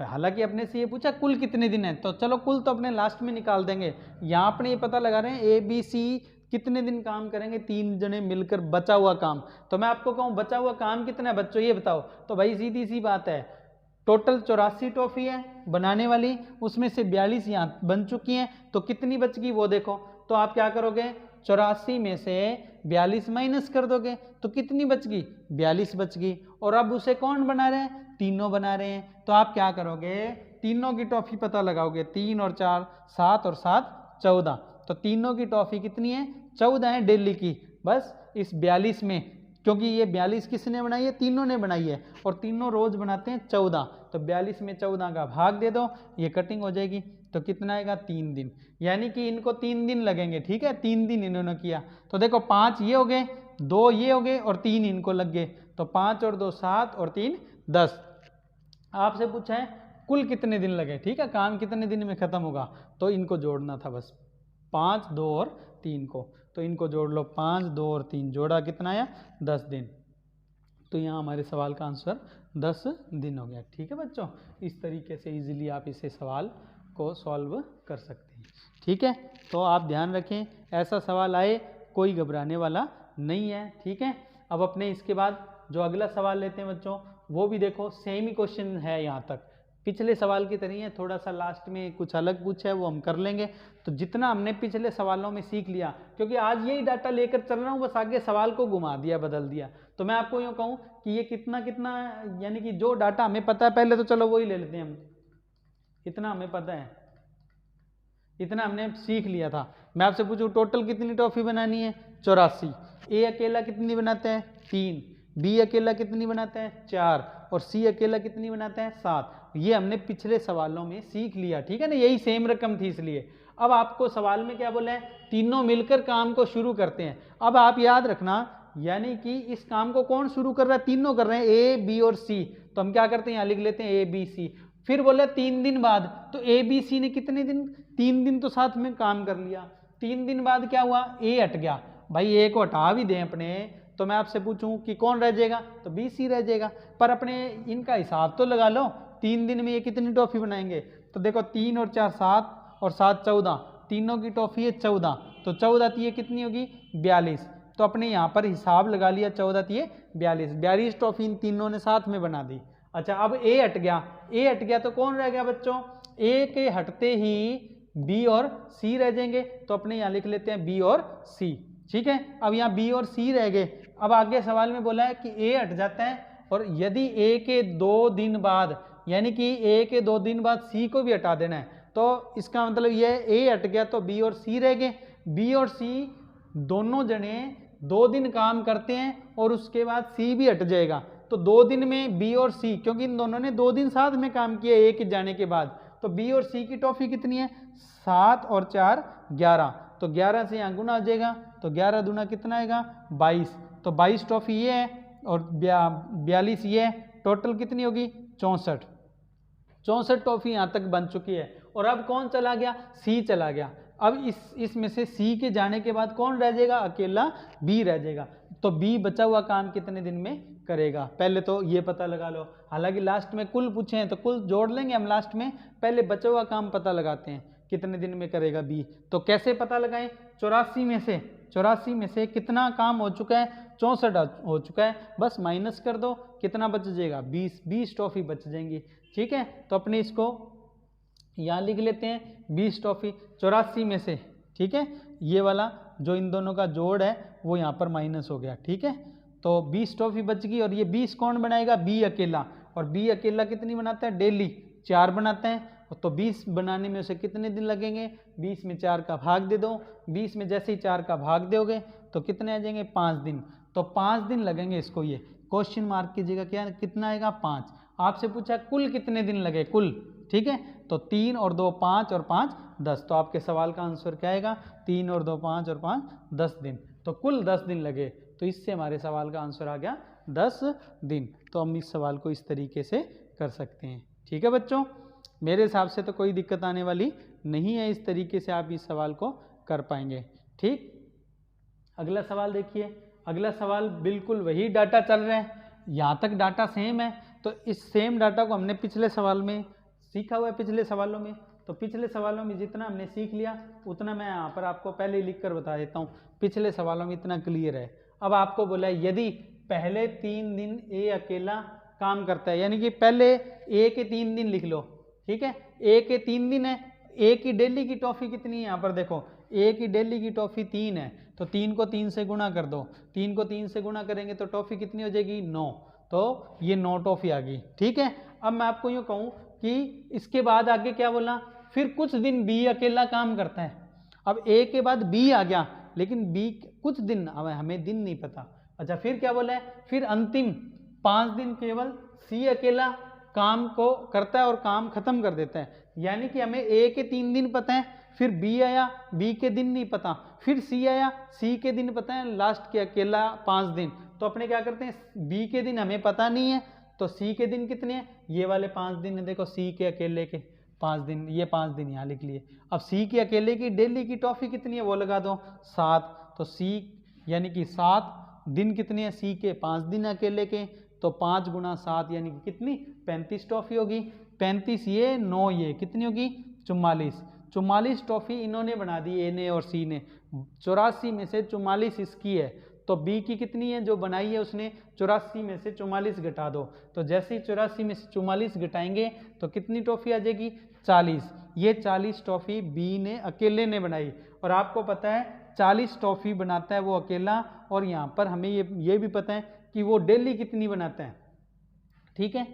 हालांकि अपने से ये पूछा कुल कितने दिन है, तो चलो कुल तो अपने लास्ट में निकाल देंगे। यहाँ अपने ये पता लगा रहे हैं ए बी सी कितने दिन काम करेंगे, 3 जने मिलकर बचा हुआ काम। तो मैं आपको कहूँ बचा हुआ काम कितना है बच्चों, ये बताओ। तो भाई सीधी सी बात है, टोटल 84 टॉफी है बनाने वाली, उसमें से 42 यहाँ बन चुकी हैं, तो कितनी बच गई वो देखो। तो आप क्या करोगे, 84 में से 42 माइनस कर दोगे, तो कितनी बच गई, 42 बच गई। और अब उसे कौन बना रहे हैं, तीनों बना रहे हैं। तो आप क्या करोगे, तीनों की टॉफी पता लगाओगे, 3 और 4 7 और 7 14। तो तीनों की टॉफी कितनी है, 14 है डेली की। बस इस 42 में, क्योंकि ये 42 किसने बनाई है, तीनों ने बनाई है, और तीनों रोज बनाते हैं 14। तो 42 में 14 का भाग दे दो, ये कटिंग हो जाएगी, तो कितना आएगा, 3 दिन। यानी कि इनको 3 दिन लगेंगे। ठीक है, 3 दिन इन्होंने किया। तो देखो 5 ये हो गए, 2 ये हो गए और 3 इनको लग गए। तो 5 और 2 7 और 3 10। आपसे पूछा है कुल कितने दिन लगे। ठीक है, काम कितने दिन में खत्म होगा, तो इनको जोड़ना था बस, 5 2 और 3 को। तो इनको जोड़ लो, 5 2 और 3 जोड़ा कितना आया, 10 दिन। तो यहाँ हमारे सवाल का आंसर 10 दिन हो गया। ठीक है बच्चों, इस तरीके से इजीली आप इसे सवाल को सॉल्व कर सकते हैं। ठीक है, तो आप ध्यान रखें ऐसा सवाल आए कोई घबराने वाला नहीं है। ठीक है, अब अपने इसके बाद जो अगला सवाल लेते हैं बच्चों, वो भी देखो सेम ही क्वेश्चन है यहाँ तक, पिछले सवाल की तरह है, थोड़ा सा लास्ट में कुछ अलग पूछा है वो हम कर लेंगे। तो जितना हमने पिछले सवालों में सीख लिया, क्योंकि आज यही डाटा लेकर चल रहा हूँ, बस आगे सवाल को घुमा दिया, बदल दिया। तो मैं आपको यूँ कहूँ कि ये कितना कितना, यानी कि जो डाटा हमें पता है पहले, तो चलो वही ले लेते हैं हम। इतना हमें पता है इतना हमने सीख लिया था। मैं आपसे पूछूं टोटल कितनी टॉफी बनानी है? 84। ए अकेला कितनी बनाता है? 3। बी अकेला कितनी बनाता है? 4। और सी अकेला कितनी बनाता है? 7। ये हमने पिछले सवालों में सीख लिया, ठीक है ना, यही सेम रकम थी इसलिए। अब आपको सवाल में क्या बोला है? तीनों मिलकर काम को शुरू करते हैं। अब आप याद रखना, यानी कि इस काम को कौन शुरू कर रहा है? तीनों कर रहे हैं, ए बी और सी। तो हम क्या करते हैं, यहाँ लिख लेते हैं ए बी सी। फिर बोला 3 दिन बाद, तो ए बी सी ने कितने दिन? 3 दिन तो साथ में काम कर लिया। 3 दिन बाद क्या हुआ? ए हट गया। भाई ए को हटा भी दें अपने, तो मैं आपसे पूछूं कि कौन रह जाएगा? तो बी सी रह जाएगा। पर अपने इनका हिसाब तो लगा लो, 3 दिन में ये कितनी टॉफी बनाएंगे? तो देखो 3 और 4 7 और 7 14, तीनों की टॉफी है 14। तो 14 ये कितनी होगी? 42। तो अपने यहाँ पर हिसाब लगा लिया, 14 ये 42। 42 टॉफी इन तीनों ने साथ में बना दी। अच्छा, अब ए हट गया। ए हट गया तो कौन रह गया बच्चों? ए के हटते ही बी और सी रह जाएंगे। तो अपने यहाँ लिख लेते हैं बी और सी, ठीक है। अब यहाँ बी और सी रह गए। अब आगे सवाल में बोला है कि ए हट जाता है, और यदि ए के 2 दिन बाद, यानी कि ए के 2 दिन बाद सी को भी हटा देना है, तो इसका मतलब ये ए हट गया तो बी और सी रह गए। बी और सी दोनों जने 2 दिन काम करते हैं और उसके बाद सी भी हट जाएगा। तो 2 दिन में बी और सी, क्योंकि इन दोनों ने 2 दिन साथ में काम किया ए के जाने के बाद, तो बी और सी की टॉफी कितनी है? 7 और 4 11। तो 11 से यहाँ गुना हो जाएगा, तो 11 दूना कितना आएगा? 22। तो 22 टॉफी ये है और 42 ये है। टोटल कितनी होगी? 64। 64 टॉफी यहाँ तक बन चुकी है। और अब कौन चला गया? सी चला गया। अब इसमें से सी के जाने के बाद कौन रह जाएगा? अकेला बी रह जाएगा। तो बी बचा हुआ काम कितने दिन में करेगा? पहले तो ये पता लगा लो। हालांकि लास्ट में कुल पूछे हैं तो कुल जोड़ लेंगे हम लास्ट में, पहले बचा हुआ काम पता लगाते हैं कितने दिन में करेगा बी। तो कैसे पता लगाएं? 84 में से कितना काम हो चुका है? 64 हो चुका है। बस माइनस कर दो, कितना बच जाएगा? 20 टॉफी बच जाएंगी, ठीक है। तो अपने इसको यहाँ लिख लेते हैं 20 टॉफी 84 में से, ठीक है। ये वाला जो इन दोनों का जोड़ है वो यहाँ पर माइनस हो गया, ठीक है। तो 20 टॉफी बच गई। और ये 20 कौन बनाएगा? बी अकेला। और बी अकेला कितनी बनाता है? डेली 4 बनाता है। तो 20 बनाने में उसे कितने दिन लगेंगे? 20 में 4 का भाग दे दो। 20 में जैसे ही 4 का भाग दोगे तो कितने आ जाएंगे? 5 दिन। तो 5 दिन लगेंगे इसको। ये क्वेश्चन मार्क कीजिएगा, क्या कितना आएगा? 5। आपसे पूछा कुल कितने दिन लगे, कुल, ठीक है। तो 3 और 2 5 और 5 10। तो आपके सवाल का आंसर क्या आएगा? 3 और 2 5 और 5 10 दिन। तो कुल 10 दिन लगे। तो इससे हमारे सवाल का आंसर आ गया 10 दिन। तो हम इस सवाल को इस तरीके से कर सकते हैं, ठीक है बच्चों। मेरे हिसाब से तो कोई दिक्कत आने वाली नहीं है। इस तरीके से आप इस सवाल को कर पाएंगे, ठीक। अगला सवाल देखिए। अगला सवाल बिल्कुल वही डाटा चल रहा है, यहाँ तक डाटा सेम है। तो इस सेम डाटा को हमने पिछले सवाल में सीखा हुआ है, पिछले सवालों में। तो पिछले सवालों में जितना हमने सीख लिया उतना मैं यहाँ पर आपको पहले ही लिख कर बता देता हूँ। पिछले सवालों में इतना क्लियर है। अब आपको बोला है यदि पहले 3 दिन ए अकेला काम करता है, यानी कि पहले ए के 3 दिन लिख लो, ठीक है। ए के 3 दिन है। ए की डेली की टॉफी कितनी है? यहाँ पर देखो, ए की डेली की टॉफी 3 है। तो 3 को 3 से गुणा कर दो। 3 को 3 से गुणा करेंगे तो टॉफी कितनी हो जाएगी? 9। तो ये 9 टॉफी आ गई, ठीक है। अब मैं आपको यूँ कहूँ कि इसके बाद आगे क्या बोला? फिर कुछ दिन बी अकेला काम करता है। अब ए के बाद बी आ गया, लेकिन बी कुछ दिन, अब हमें दिन नहीं पता। अच्छा, फिर क्या बोला है? फिर अंतिम 5 दिन केवल सी अकेला काम को करता है और काम खत्म कर देता है। यानी कि हमें ए के 3 दिन पता है, फिर बी आया, बी के दिन नहीं पता, फिर सी आया, सी के दिन पता है, लास्ट के अकेला 5 दिन। तो अपने क्या करते हैं? बी के दिन हमें पता नहीं है, तो सी के दिन कितने हैं? ये वाले 5 दिन है। देखो सी के अकेले के 5 दिन, ये 5 दिन यहाँ लिख लिए। अब सी के अकेले की डेली की टॉफी कितनी है वो लगा दो, 7। तो सी यानी कि 7 दिन कितने हैं? सी के 5 दिन अकेले के। तो 5 गुना 7 यानी कि कितनी? 35 टॉफी होगी। 35 ये, 9 ये, कितनी होगी? 44। 44 टॉफी इन्होंने बना दी, ए ने और सी ने। 84 में से 44 इसकी है। तो बी की कितनी है जो बनाई है उसने? 84 में से 44 घटा दो। तो जैसे ही 84 में से 44 घटाएंगे तो कितनी टॉफी आ जाएगी? 40। ये 40 टॉफी बी ने अकेले ने बनाई। और आपको पता है 40 टॉफी बनाता है वो अकेला। और यहाँ पर हमें ये भी पता है कि वो डेली कितनी बनाता है, ठीक है।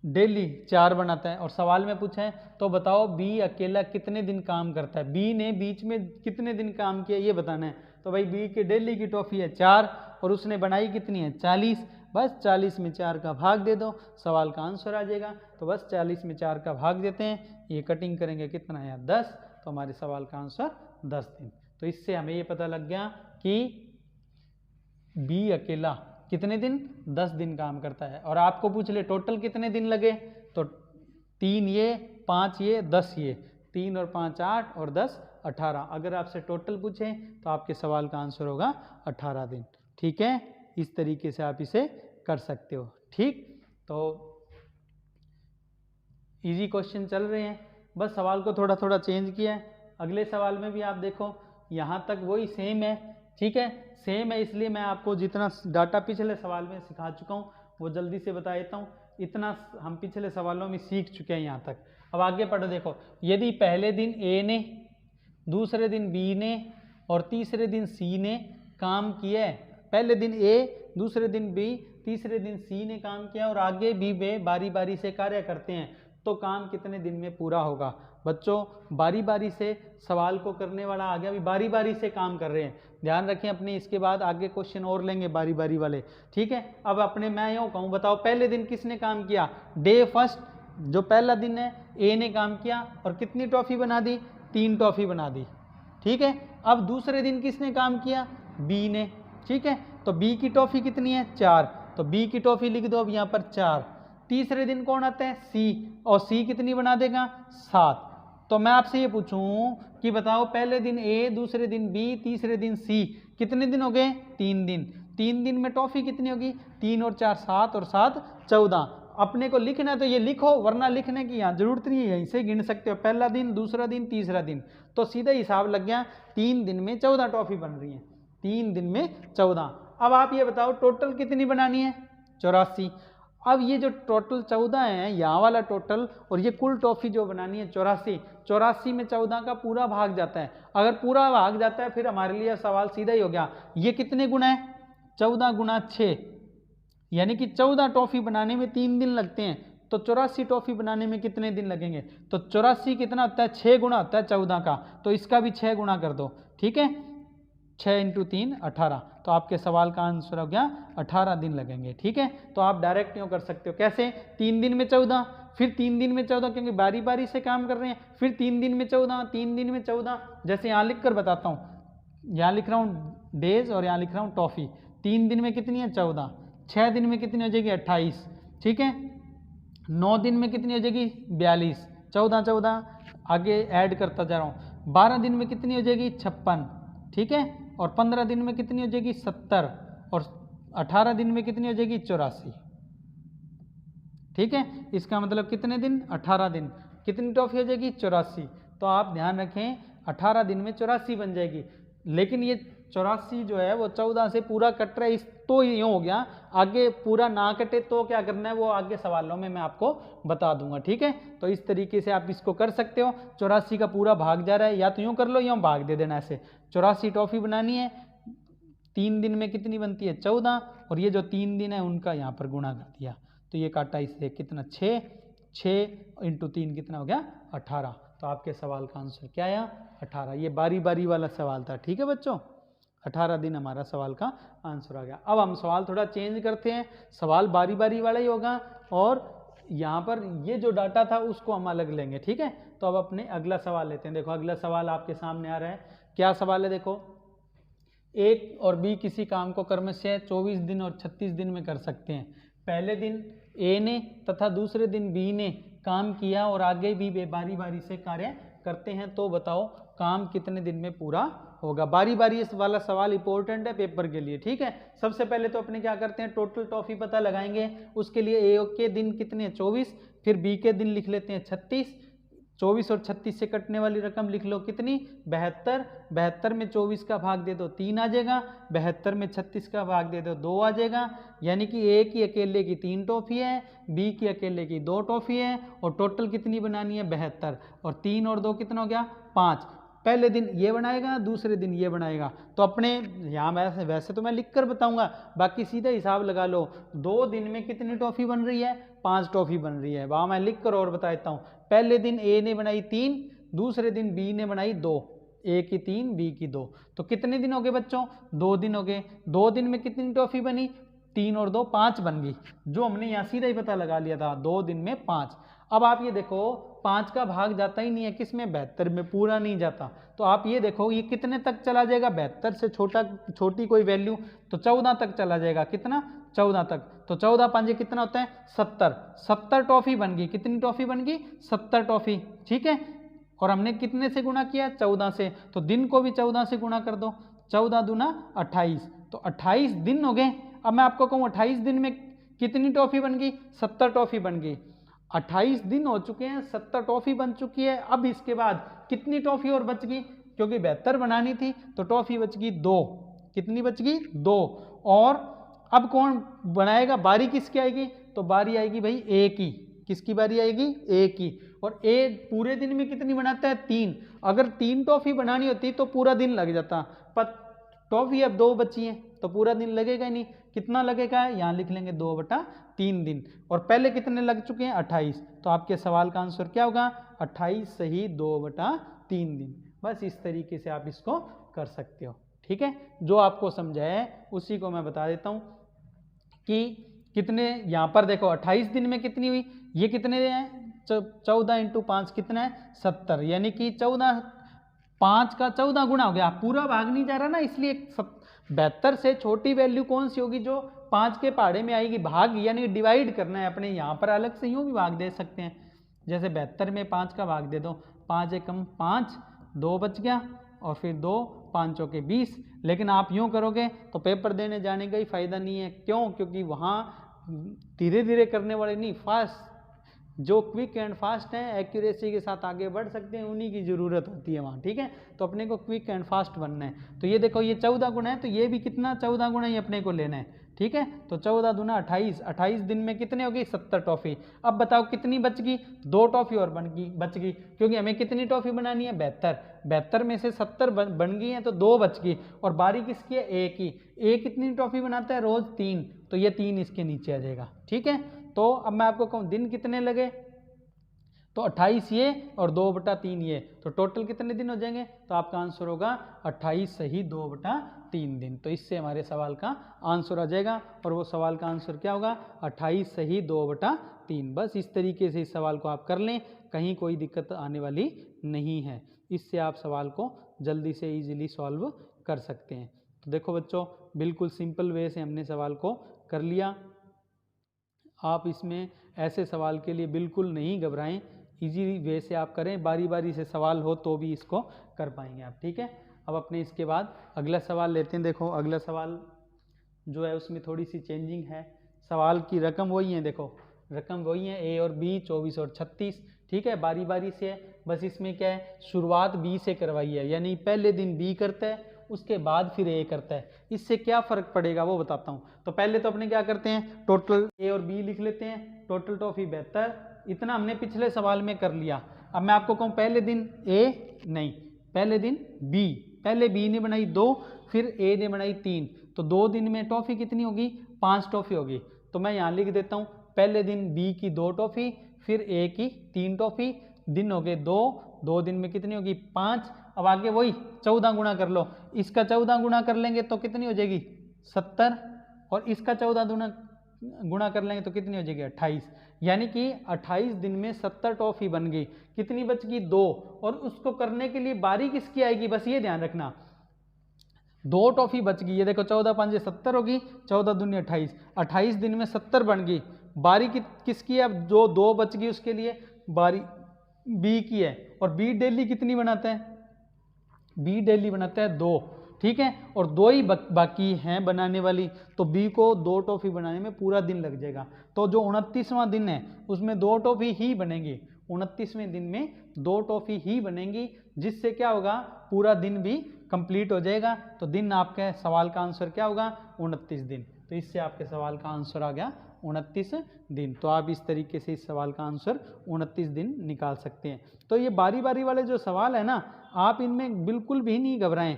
डेली 4 बनाता है, और सवाल में पूछा है तो बताओ बी अकेला कितने दिन काम करता है, बी ने बीच में कितने दिन काम किया ये बताना है। तो भाई बी की डेली की टॉफ़ी है 4 और उसने बनाई कितनी है 40, बस 40 में 4 का भाग दे दो, सवाल का आंसर आ जाएगा। तो बस 40 में 4 का भाग देते हैं, ये कटिंग करेंगे कितना है 10, तो हमारे सवाल का आंसर 10 दिन। तो इससे हमें ये पता लग गया कि बी अकेला कितने दिन 10 दिन काम करता है। और आपको पूछ ले टोटल कितने दिन लगे, तो 3 ये 5 ये 10 ये, 3 और 5 8 और 10 18। अगर आपसे टोटल पूछे तो आपके सवाल का आंसर होगा 18 दिन। ठीक है, इस तरीके से आप इसे कर सकते हो। ठीक, तो इजी क्वेश्चन चल रहे हैं, बस सवाल को थोड़ा थोड़ा चेंज किया है। अगले सवाल में भी आप देखो यहाँ तक वही सेम है। ठीक है, सेम है, इसलिए मैं आपको जितना डाटा पिछले सवाल में सिखा चुका हूँ वो जल्दी से बता देता हूँ। इतना हम पिछले सवालों में सीख चुके हैं यहाँ तक। अब आगे पढ़ो, देखो यदि पहले दिन ए ने, दूसरे दिन बी ने और तीसरे दिन सी ने काम किया है, पहले दिन ए, दूसरे दिन बी, तीसरे दिन सी ने काम किया और आगे भी वे बारी बारी से कार्य करते हैं, तो काम कितने दिन में पूरा होगा। बच्चों बारी बारी से सवाल को करने वाला आ गया, अभी बारी बारी से काम कर रहे हैं, ध्यान रखें अपने। इसके बाद आगे क्वेश्चन और लेंगे बारी बारी वाले। ठीक है, अब अपने मैं यूँ कहूँ, बताओ पहले दिन किसने काम किया, डे फर्स्ट जो पहला दिन है ए ने काम किया और कितनी टॉफ़ी बना दी, 3 टॉफ़ी बना दी। ठीक है, अब दूसरे दिन किसने काम किया, बी ने। ठीक है, तो बी की टॉफ़ी कितनी है 4, तो बी की टॉफ़ी लिख दो अब यहाँ पर 4। तीसरे दिन कौन आता है सी, और सी कितनी बना देगा 7। तो मैं आपसे ये पूछूं कि बताओ पहले दिन ए, दूसरे दिन बी, तीसरे दिन सी, कितने दिन हो गए 3 दिन। 3 दिन में टॉफ़ी कितनी होगी, 3 और 4 7 और 7 14। अपने को लिखना है तो ये लिखो, वरना लिखने की यहाँ जरूरत नहीं है, यहीं से गिन सकते हो, पहला दिन, दूसरा दिन, तीसरा दिन, तो सीधा हिसाब लग गया। 3 दिन में 14 टॉफ़ी बन रही है, 3 दिन में 14। अब आप ये बताओ टोटल कितनी बनानी है 84। अब ये जो टोटल 14 है, यहाँ वाला टोटल और ये कुल टॉफ़ी जो बनानी है 84, 84 में 14 का पूरा भाग जाता है। अगर पूरा भाग जाता है फिर हमारे लिए सवाल सीधा ही हो गया, ये कितने गुना है 14 गुना 6, यानी कि 14 टॉफ़ी बनाने में 3 दिन लगते हैं, तो 84 टॉफ़ी बनाने में कितने दिन लगेंगे। तो 84 कितना होता है 6 गुना होता है 14 का, तो इसका भी 6 गुना कर दो। ठीक है, 6 × 3 18, तो आपके सवाल का आंसर हो गया 18 दिन लगेंगे। ठीक है, तो आप डायरेक्ट यूँ कर सकते हो, कैसे 3 दिन में 14, फिर 3 दिन में 14, क्योंकि बारी बारी से काम कर रहे हैं, फिर 3 दिन में 14, 3 दिन में 14। जैसे यहाँ लिख कर बताता हूँ, यहाँ लिख रहा हूँ डेज और यहाँ लिख रहा हूँ टॉफ़ी। 3 दिन में कितनी है 14, 6 दिन में कितनी हो जाएगी 28, ठीक है, 9 दिन में कितनी हो जाएगी 42, 14 14 आगे ऐड करता जा रहा हूँ, 12 दिन में कितनी हो जाएगी 56, ठीक है, और 15 दिन में कितनी हो जाएगी 70, और 18 दिन में कितनी हो जाएगी 84। ठीक है, इसका मतलब कितने दिन 18 दिन, कितनी टॉफ़ी हो जाएगी 84। तो आप ध्यान रखें 18 दिन में 84 बन जाएगी, लेकिन ये 84 जो है वो 14 से पूरा कट रहा है, इस तो यूँ हो गया। आगे पूरा ना कटे तो क्या करना है वो आगे सवालों में मैं आपको बता दूंगा। ठीक है, तो इस तरीके से आप इसको कर सकते हो। 84 का पूरा भाग जा रहा है, या तो यूँ कर लो या भाग दे देना ऐसे। 84 टॉफ़ी बनानी है, 3 दिन में कितनी बनती है 14, और ये जो 3 दिन है उनका यहाँ पर गुणा कर दिया, तो ये काटा इससे कितना 6, 6 × 3 कितना हो गया 18। तो आपके सवाल का आंसर क्या आया 18। ये बारी बारी वाला सवाल था। ठीक है बच्चों, 18 दिन हमारा सवाल का आंसर आ गया। अब हम सवाल थोड़ा चेंज करते हैं, सवाल बारी बारी वाला ही होगा, और यहाँ पर ये जो डाटा था उसको हम अलग लेंगे। ठीक है, तो अब अपने अगला सवाल लेते हैं। देखो अगला सवाल आपके सामने आ रहा है, क्या सवाल है देखो, ए और बी किसी काम को क्रमशः 24 दिन और 36 दिन में कर सकते हैं। पहले दिन ए ने तथा दूसरे दिन बी ने काम किया और आगे भी वे बारी बारी से कार्य करते हैं, तो बताओ काम कितने दिन में पूरा होगा। बारी बारी इस वाला सवाल इंपॉर्टेंट है पेपर के लिए। ठीक है, सबसे पहले तो अपने क्या करते हैं, टोटल टॉफ़ी पता लगाएंगे। उसके लिए ए के दिन कितने हैं 24, फिर बी के दिन लिख लेते हैं 36, 24 और 36 से कटने वाली रकम लिख लो कितनी 72, 72 में 24 का भाग दे दो 3 आ जाएगा, 72 में 36 का भाग दे दो 2 आ जाएगा, यानी कि ए की अकेले की 3 टॉफ़ी है, बी की अकेले की 2 टॉफ़ी है, और टोटल कितनी बनानी है 72, और 3 और 2 कितना हो गया 5। पहले दिन ये बनाएगा, दूसरे दिन ये बनाएगा। तो अपने यहाँ वैसे तो मैं लिख कर बताऊंगा, बाकी सीधा हिसाब लगा लो। 2 दिन में कितनी टॉफ़ी बन रही है? 5 टॉफ़ी बन रही है। वहाँ मैं लिख कर और बता देता हूँ। पहले दिन ए ने बनाई 3, दूसरे दिन बी ने बनाई 2। ए की 3, बी की 2। तो कितने दिन हो गए बच्चों? 2 दिन हो गए। 2 दिन में कितनी टॉफ़ी बनी? 3 और 2 5 बन गई, जो हमने यहाँ सीधा ही पता लगा लिया था, 2 दिन में 5। अब आप ये देखो 5 का भाग जाता ही नहीं है किसमें? 72 में, पूरा नहीं जाता। तो आप ये देखो ये कितने तक चला जाएगा? 72 से छोटी कोई वैल्यू तो 14 तक चला जाएगा। कितना? 14 तक। तो 14 5 कितना होता है? 70। 70 टॉफ़ी बन गई। कितनी टॉफ़ी बन गई? 70 टॉफ़ी। ठीक है, और हमने कितने से गुणा किया? 14 से। तो दिन को भी 14 से गुणा कर दो। 14 दूना 28, तो 28 दिन हो गए। अब मैं आपको कहूँ 28 दिन में कितनी टॉफ़ी बन गई? 70 टॉफ़ी बन गई। 28 दिन हो चुके हैं, 70 टॉफ़ी बन चुकी है। अब इसके बाद कितनी टॉफ़ी और बच गई? क्योंकि 72 बनानी थी तो टॉफ़ी बच गई 2। कितनी बच गई? 2। और अब कौन बनाएगा? बारी किसकी आएगी? तो बारी आएगी भाई ए की। किसकी बारी आएगी? ए की। और ए पूरे दिन में कितनी बनाता है? 3। अगर 3 टॉफ़ी बनानी होती तो पूरा दिन लग जाता, पर टॉफ़ी अब 2 बची हैं तो पूरा दिन लगेगा ही नहीं। कितना लगेगा? यहाँ लिख लेंगे 2/3 दिन। और पहले कितने लग चुके हैं? 28। तो आपके सवाल का आंसर क्या होगा? 28 सही 2/3 दिन। बस इस तरीके से आप इसको कर सकते हो। ठीक है, जो आपको समझाया है उसी को मैं बता देता हूँ कि कितने यहाँ पर देखो 28 दिन में कितनी हुई? ये कितने हैं? 14 × 5 कितना है? 70। यानी कि 14, 5 का 14 गुना हो गया। पूरा भाग नहीं जा रहा ना, इसलिए 72 से छोटी वैल्यू कौन सी होगी? जो 5 के पहाड़े में आएगी। भाग यानी डिवाइड करना है अपने। यहाँ पर अलग से यूँ भी भाग दे सकते हैं, जैसे 72 में 5 का भाग दे दो। 5 एकम 5, 2 बच गया, और फिर 2 5 के 20। लेकिन आप यूँ करोगे तो पेपर देने जाने का ही फायदा नहीं है। क्यों? क्योंकि वहाँ धीरे धीरे करने वाले नहीं, फास्ट, जो क्विक एंड फास्ट हैं, एक्यूरेसी के साथ आगे बढ़ सकते हैं, उन्हीं की ज़रूरत होती है वहाँ। ठीक है, तो अपने को क्विक एंड फास्ट बनना है। तो ये देखो ये 14 गुना है, तो ये भी कितना? 14 गुना ही अपने को लेना है। ठीक है, तो 14 दूना 28। 28 दिन में कितने होगी? 70 टॉफ़ी। अब बताओ कितनी बच गई? 2 टॉफ़ी और बच गई, क्योंकि हमें कितनी टॉफ़ी बनानी है? 72। 72 में से 70 बन गई हैं तो 2 बच गई। और बारी किसकी है? ए की। ए कितनी टॉफ़ी बनाता है रोज़? 3। तो ये 3 इसके नीचे आ जाएगा। ठीक है, तो अब मैं आपको कहूँ दिन कितने लगे? तो 28 ये और 2/3 ये, तो टोटल कितने दिन हो जाएंगे? तो आपका आंसर होगा 28 सही 2/3 दिन। तो इससे हमारे सवाल का आंसर आ जाएगा, और वो सवाल का आंसर क्या होगा? 28 सही 2/3। बस इस तरीके से इस सवाल को आप कर लें, कहीं कोई दिक्कत आने वाली नहीं है। इससे आप सवाल को जल्दी से ईजिली सॉल्व कर सकते हैं। तो देखो बच्चों, बिल्कुल सिंपल वे से हमने सवाल को कर लिया। आप इसमें ऐसे सवाल के लिए बिल्कुल नहीं घबराएं, इजी वे से आप करें। बारी बारी से सवाल हो तो भी इसको कर पाएंगे आप। ठीक है, अब अपने इसके बाद अगला सवाल लेते हैं। देखो अगला सवाल जो है उसमें थोड़ी सी चेंजिंग है। सवाल की रकम वही है, देखो रकम वही है, ए और बी 24 और 36। ठीक है, बारी बारी से है। बस इसमें क्या है, शुरुआत बी से करवाई है, यानी पहले दिन बी करता है, उसके बाद फिर ए करता है। इससे क्या फ़र्क पड़ेगा वो बताता हूँ। तो पहले तो अपने क्या करते हैं, टोटल ए और बी लिख लेते हैं। टोटल टॉफ़ी 72, इतना हमने पिछले सवाल में कर लिया। अब मैं आपको कहूँ पहले दिन ए नहीं, पहले दिन बी। पहले बी ने बनाई 2, फिर ए ने बनाई 3, तो 2 दिन में टॉफ़ी कितनी होगी? 5 टॉफ़ी होगी। तो मैं यहाँ लिख देता हूँ, पहले दिन बी की 2 टॉफ़ी, फिर ए की 3 टॉफ़ी। दिन हो गए 2, 2 दिन में कितनी होगी? 5। अब आगे वही 14 गुणा कर लो। इसका 14 गुणा कर लेंगे तो कितनी हो जाएगी? 70। और इसका 14 गुणा कर लेंगे तो कितनी हो जाएगी? 28। यानी कि 28 दिन में 70 टॉफ़ी बन गई। कितनी बच गई? 2। और उसको करने के लिए बारी किसकी आएगी? बस ये ध्यान रखना, 2 टॉफ़ी बच गई। ये देखो 14 5 70 होगी, 14 दूनी 28। 28 दिन में 70 बन गई। बारी किसकी है? अब जो 2 बच गई उसके लिए बारी बी की है। और बी डेली कितनी बनाता है? बी डेली बनाता है 2। ठीक है, और 2 ही बाकी हैं बनाने वाली, तो बी को 2 टॉफ़ी बनाने में पूरा दिन लग जाएगा। तो जो 29वां दिन है उसमें 2 टॉफ़ी ही बनेंगी। 29वें दिन में 2 टॉफ़ी ही बनेंगी, जिससे क्या होगा? पूरा दिन भी कंप्लीट हो जाएगा। तो दिन आपके सवाल का आंसर क्या होगा? 29 दिन। तो इससे आपके सवाल का आंसर आ गया 29 दिन। तो आप इस तरीके से इस सवाल का आंसर 29 दिन निकाल सकते हैं। तो ये बारी बारी वाले जो सवाल है ना, आप इनमें बिल्कुल भी नहीं घबराएं,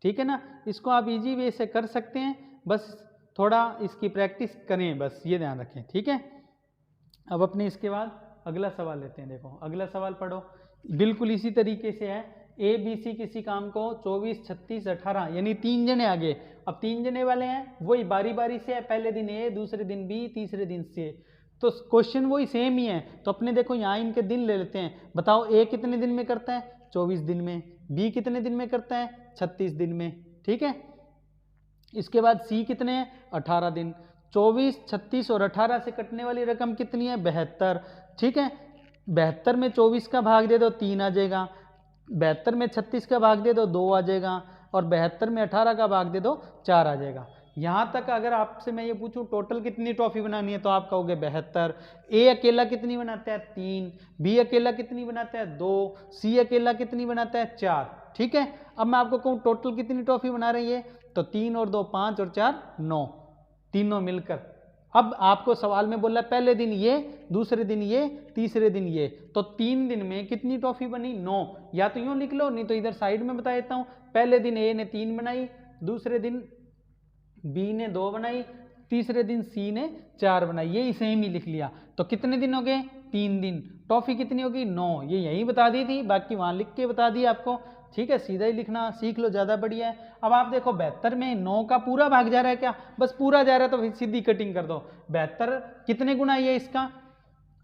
ठीक है ना। इसको आप इजी वे से कर सकते हैं, बस थोड़ा इसकी प्रैक्टिस करें, बस ये ध्यान रखें, ठीक है। अब अपने इसके बाद अगला सवाल लेते हैं। देखो अगला सवाल पढ़ो, बिल्कुल इसी तरीके से है। ए बी सी किसी काम को 24, 36, 18 यानी 3 जने आगे। अब 3 जने वाले हैं, वही बारी बारी से है, पहले दिन ए, दूसरे दिन बी, तीसरे दिन सी। तो क्वेश्चन वही सेम ही है। तो अपने देखो यहाँ इनके दिन ले लेते हैं। बताओ ए कितने दिन में करता है? 24 दिन में। बी कितने दिन में करता है? 36 दिन में, ठीक है। इसके बाद सी कितने हैं? 18 दिन। 24, 36 और 18 से कटने वाली रकम कितनी है? 72, ठीक है। 72 में 24 का भाग दे दो 3 आ जाएगा, 72 में 36 का भाग दे दो 2 आ जाएगा, और 72 में 18 का भाग दे दो 4 आ जाएगा। यहाँ तक अगर आपसे मैं ये पूछूं टोटल कितनी टॉफी बनानी है, तो आप कहोगे 72। ए अकेला कितनी बनाता है? 3। बी अकेला कितनी बनाता है? 2। सी अकेला कितनी बनाता है? 4, ठीक है। अब मैं आपको कहूँ टोटल कितनी टॉफी बना रही है, तो 3 और 2 5 और 4 9, तीनों मिलकर। अब आपको सवाल में बोला पहले दिन ये, दूसरे दिन ये, तीसरे दिन ये, तो 3 दिन में कितनी टॉफी बनी? 9। या तो यूं लिख लो, नहीं तो इधर साइड में बता देता हूं। पहले दिन ए ने 3 बनाई, दूसरे दिन बी ने 2 बनाई, तीसरे दिन सी ने 4 बनाई, ये सेम ही लिख लिया। तो कितने दिन हो गए? 3 दिन। टॉफी कितनी होगी? 9। ये यही बता दी थी, बाकी वहां लिख के बता दी आपको, ठीक है। सीधा ही लिखना सीख लो, ज़्यादा बढ़िया है। अब आप देखो 72 में 9 का पूरा भाग जा रहा है क्या? बस पूरा जा रहा है तो फिर सीधी कटिंग कर दो। 72 कितने गुना ये इसका?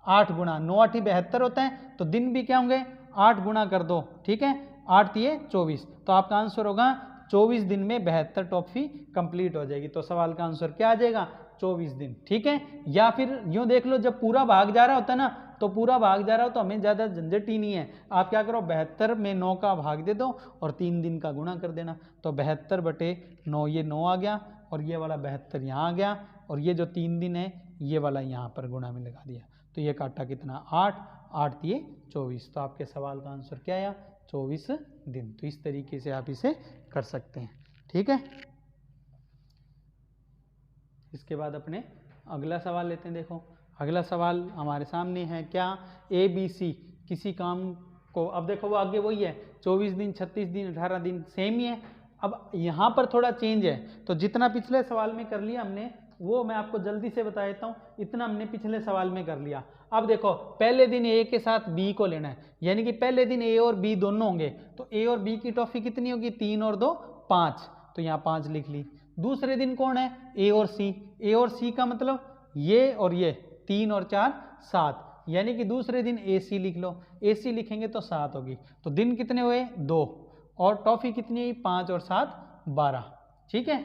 8 गुना। 9 8 72 होता है, तो दिन भी क्या होंगे? 8 गुना कर दो, ठीक है। 8 ये 24, तो आपका आंसर होगा 24 दिन में 72 टॉफी कंप्लीट हो जाएगी। तो सवाल का आंसर क्या आ जाएगा? 24 दिन, ठीक है। या फिर यूं देख लो, जब पूरा भाग जा रहा होता है ना, तो पूरा भाग जा रहा हो तो हमें ज़्यादा झंझट ही नहीं है। आप क्या करो, 72 में 9 का भाग दे दो और 3 दिन का गुणा कर देना। तो 72 बटे 9, ये 9 आ गया, और ये वाला 72 यहाँ आ गया, और ये जो 3 दिन है ये वाला यहाँ पर गुणा में लगा दिया। तो ये काटा कितना? 8, 8 ये 24। तो आपके सवाल का आंसर क्या आया? 24 दिन। तो इस तरीके से आप इसे कर सकते हैं, ठीक है। इसके बाद अपने अगला सवाल लेते हैं। देखो अगला सवाल हमारे सामने है क्या? ए बी सी किसी काम को, अब देखो वो आगे वही है, 24 दिन, 36 दिन, 18 दिन सेम ही है। अब यहाँ पर थोड़ा चेंज है, तो जितना पिछले सवाल में कर लिया हमने, वो मैं आपको जल्दी से बता देता हूँ। इतना हमने पिछले सवाल में कर लिया। अब देखो पहले दिन ए के साथ बी को लेना है, यानी कि पहले दिन ए और बी दोनों होंगे, तो ए और बी की टॉफी कितनी होगी? 3 और 2 5, तो यहाँ 5 लिख ली। दूसरे दिन कौन है? ए और सी। ए और सी का मतलब ये और ये, 3 और 4 7, यानी कि दूसरे दिन ए सी लिख लो। ए सी लिखेंगे तो 7 होगी। तो दिन कितने हुए? 2, और टॉफी कितनी हुई? 5 और 7 12, ठीक है।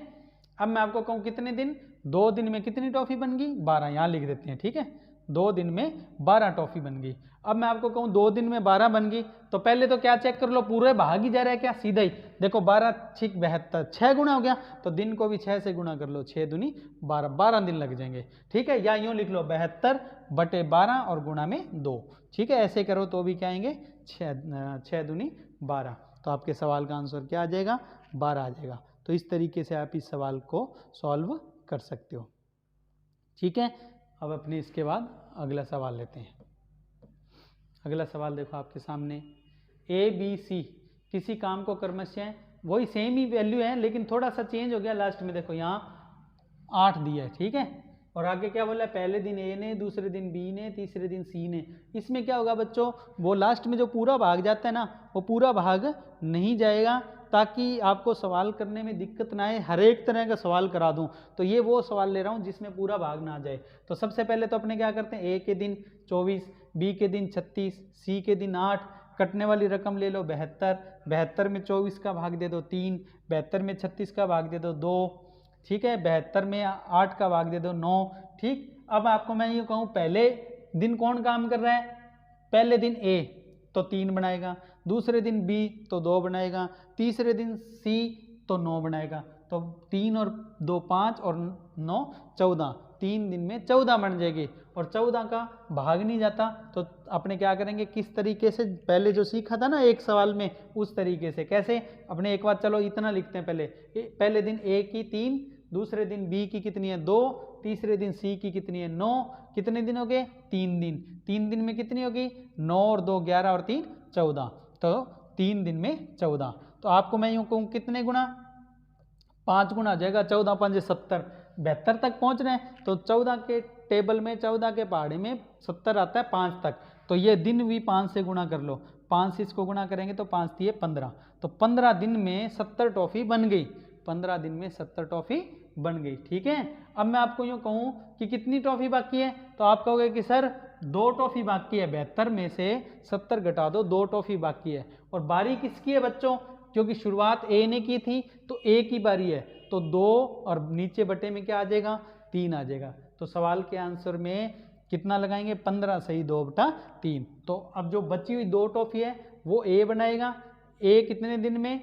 अब मैं आपको कहूँ कितने दिन? 2 दिन में कितनी टॉफी बन गई? 12, यहाँ लिख देते हैं, ठीक है। 2 दिन में 12 टॉफी बन गई। अब मैं आपको कहूँ 2 दिन में 12 बन गई, तो पहले तो क्या चेक कर लो, पूरे भाग ही जा रहा है क्या? सीधा ही देखो 12 6 72, 6 गुना हो गया, तो दिन को भी 6 से गुना कर लो, 6 दूनी 12, 12 दिन लग जाएंगे, ठीक है। या यूँ लिख लो 72 बटे 12 और गुणा में 2, ठीक है। ऐसे करो तो भी क्या आएंगे? 6 दूनी 12। तो आपके सवाल का आंसर क्या आ जाएगा? 12 आ जाएगा। तो इस तरीके से आप इस सवाल को सॉल्व कर सकते हो, ठीक है। अब अपने इसके बाद अगला सवाल लेते हैं। अगला सवाल देखो आपके सामने, ए बी सी किसी काम को क्रमशः, वही सेम ही वैल्यू है लेकिन थोड़ा सा चेंज हो गया लास्ट में। देखो यहाँ 8 दिया है, ठीक है, और आगे क्या बोला? पहले दिन ए ने, दूसरे दिन बी ने, तीसरे दिन सी ने। इसमें क्या होगा बच्चों, वो लास्ट में जो पूरा भाग जाता है ना, वो पूरा भाग नहीं जाएगा, ताकि आपको सवाल करने में दिक्कत ना आए। हर एक तरह का सवाल करा दूं, तो ये वो सवाल ले रहा हूं जिसमें पूरा भाग ना आ जाए। तो सबसे पहले तो अपने क्या करते हैं, ए के दिन 24, बी के दिन 36, सी के दिन 8, कटने वाली रकम ले लो 72, 72 में 24 का भाग दे दो 3, 72 में 36 का भाग दे दो 2, ठीक है, 72 में 8 का भाग दे दो 9, ठीक। अब आपको मैं ये कहूँ पहले दिन कौन काम कर रहा है? पहले दिन ए तो 3 बनाएगा, दूसरे दिन बी तो 2 बनाएगा, तीसरे दिन सी तो 9 बनाएगा। तो 3 और 2 5 और 9 14, 3 दिन में 14 बन जाएगी, और 14 का भाग नहीं जाता। तो अपने क्या करेंगे, किस तरीके से पहले जो सीखा था ना एक सवाल में, उस तरीके से। कैसे? अपने एक बार चलो इतना लिखते हैं पहले दिन ए की 3, दूसरे दिन बी की कितनी है 2, तीसरे दिन सी की कितनी है 9, कितने दिन हो गए 3 दिन, 3 दिन में कितनी होगी 9 और 2 11 और 3 14, तो 3 दिन में 14। तो आपको मैं यूँ कहूँ कितने गुना 5 गुना आ जाएगा, 14 5 70, 72 तक पहुँच रहे हैं। तो 14 के टेबल में 14 के पहाड़े में 70 आता है 5 तक, तो ये दिन भी 5 से गुणा कर लो, 5 से इसको गुणा करेंगे तो 5 दिए 15, तो 15 दिन में 70 टॉफ़ी बन गई, 15 दिन में 70 टॉफ़ी बन गई। ठीक है, अब मैं आपको यूँ कहूँ कि कितनी टॉफ़ी बाकी है, तो आप कहोगे कि सर 2 टॉफ़ी बाकी है, 72 में से 70 घटा दो, 2 टॉफ़ी बाकी है। और बारी किसकी है बच्चों, क्योंकि शुरुआत ए ने की थी तो ए की बारी है, तो 2 और नीचे बटे में क्या आ जाएगा 3 आ जाएगा। तो सवाल के आंसर में कितना लगाएंगे 15 सही 2/3। तो अब जो बची हुई 2 टॉफ़ी है वो ए बनाएगा, ए कितने दिन में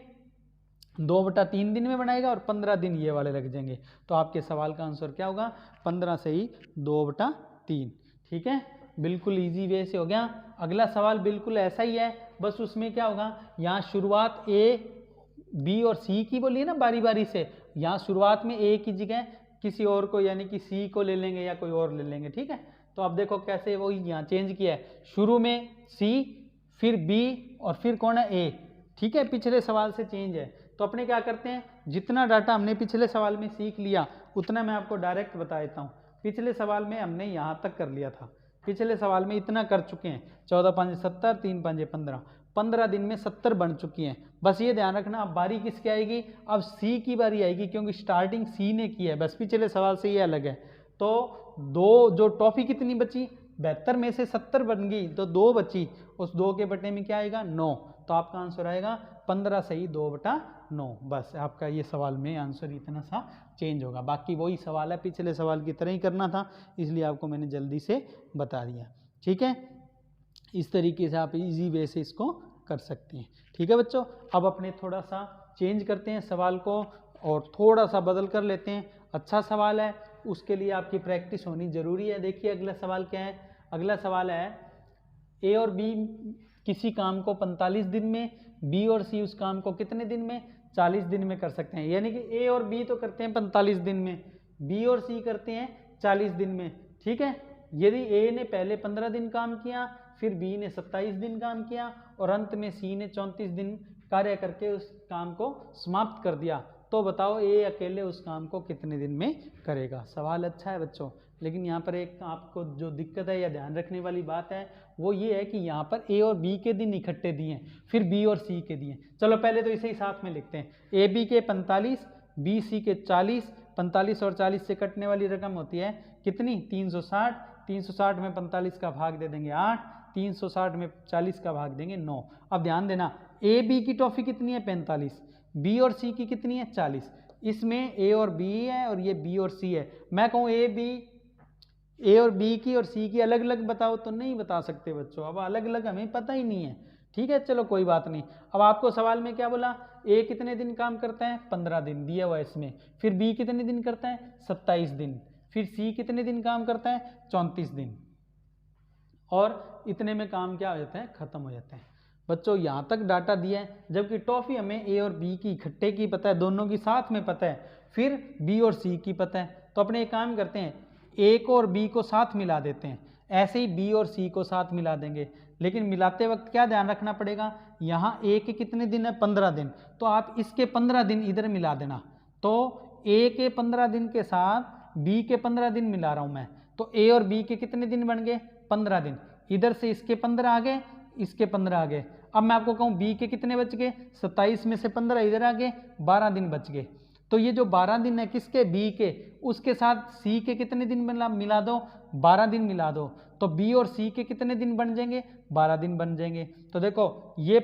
2/3 दिन में बनाएगा, और 15 दिन ये वाले लग जाएंगे। तो आपके सवाल का आंसर क्या होगा 15 सही 2/3। ठीक है, बिल्कुल इजी वे से हो गया। अगला सवाल बिल्कुल ऐसा ही है, बस उसमें क्या होगा, यहाँ शुरुआत ए बी और सी की बोली है ना बारी बारी से, यहाँ शुरुआत में ए की जगह किसी और को यानी कि सी को ले लेंगे या कोई और ले लेंगे। ठीक है, तो अब देखो कैसे वो यहाँ चेंज किया है, शुरू में सी फिर बी और फिर कौन है ए। ठीक है, पिछले सवाल से चेंज है। तो अपने क्या करते हैं, जितना डाटा हमने पिछले सवाल में सीख लिया उतना मैं आपको डायरेक्ट बता देता हूँ। पिछले सवाल में हमने यहाँ तक कर लिया था, पिछले सवाल में इतना कर चुके हैं, 14 5 70, 3 5 15, 15 दिन में 70 बन चुकी हैं। बस ये ध्यान रखना, अब बारी किसकी आएगी, अब सी की बारी आएगी, क्योंकि स्टार्टिंग सी ने की है, बस पिछले सवाल से ये अलग है। तो 2 जो टॉफ़ी कितनी बची, 72 में से 70 बन गई तो 2 बची, उस 2 के बटे में क्या आएगा 9, तो आपका आंसर आएगा 15 सही 2/9। बस आपका ये सवाल में आंसर इतना सा चेंज होगा, बाकी वही सवाल है, पिछले सवाल की तरह ही करना था, इसलिए आपको मैंने जल्दी से बता दिया। ठीक है, इस तरीके से आप इजी वे से इसको कर सकते हैं। ठीक है बच्चों, अब अपने थोड़ा सा चेंज करते हैं सवाल को और थोड़ा सा बदल कर लेते हैं। अच्छा सवाल है, उसके लिए आपकी प्रैक्टिस होनी ज़रूरी है। देखिए अगला सवाल क्या है, अगला सवाल है ए और बी किसी काम को 45 दिन में, बी और सी उस काम को कितने दिन में 40 दिन में कर सकते हैं। यानी कि ए और बी तो करते हैं 45 दिन में, बी और सी करते हैं 40 दिन में। ठीक है, यदि ए ने पहले 15 दिन काम किया, फिर बी ने 27 दिन काम किया और अंत में सी ने 34 दिन कार्य करके उस काम को समाप्त कर दिया, तो बताओ ए अकेले उस काम को कितने दिन में करेगा। सवाल अच्छा है बच्चों, लेकिन यहाँ पर एक आपको जो दिक्कत है या ध्यान रखने वाली बात है वो ये है कि यहाँ पर ए और बी के दिन इकट्ठे दिए हैं, फिर बी और सी के दिए। चलो पहले तो इसे ही साथ में लिखते हैं, ए बी के 45, बी सी के 40, 45 और 40 से कटने वाली रकम होती है कितनी 360, 360 में 45 का भाग दे देंगे 8, 360 में 40 का भाग देंगे 9। अब ध्यान देना, ए बी की टॉफ़ी कितनी है 45, बी और सी की कितनी है 40, इसमें ए और बी है और ये बी और सी है। मैं कहूँ ए और बी की और सी की अलग अलग बताओ तो नहीं बता सकते बच्चों, अब अलग अलग हमें पता ही नहीं है। ठीक है, चलो कोई बात नहीं। अब आपको सवाल में क्या बोला, ए कितने दिन काम करता है 15 दिन दिया हुआ है इसमें, फिर बी कितने दिन करता है 27 दिन, फिर सी कितने दिन काम करता है 34 दिन, और इतने में काम क्या हो जाता है खत्म हो जाता है। बच्चों यहाँ तक डाटा दिया है, जबकि टॉफ़ी हमें ए और बी की इकट्ठे की पता है, दोनों की साथ में पता है, फिर बी और सी की पता है। तो अपने एक काम करते हैं, ए को और बी को साथ मिला देते हैं, ऐसे ही बी और सी को साथ मिला देंगे। लेकिन मिलाते वक्त क्या ध्यान रखना पड़ेगा, यहाँ ए के कितने दिन है 15 दिन, तो आप इसके 15 दिन इधर मिला देना। तो ए के 15 दिन के साथ बी के 15 दिन मिला रहा हूँ मैं, तो ए और बी के कितने दिन बन गए 15 दिन, इधर से इसके 15 आ गए, इसके 15 आ गए। अब मैं आपको कहूँ बी के कितने बच गए 27 में से 15 इधर आ गए, 12 दिन बच गए। तो ये जो 12 दिन है किसके बी के, उसके साथ सी के कितने दिन मिला दो 12 दिन मिला दो, तो बी और सी के कितने दिन बन जाएंगे 12 दिन बन जाएंगे। तो देखो ये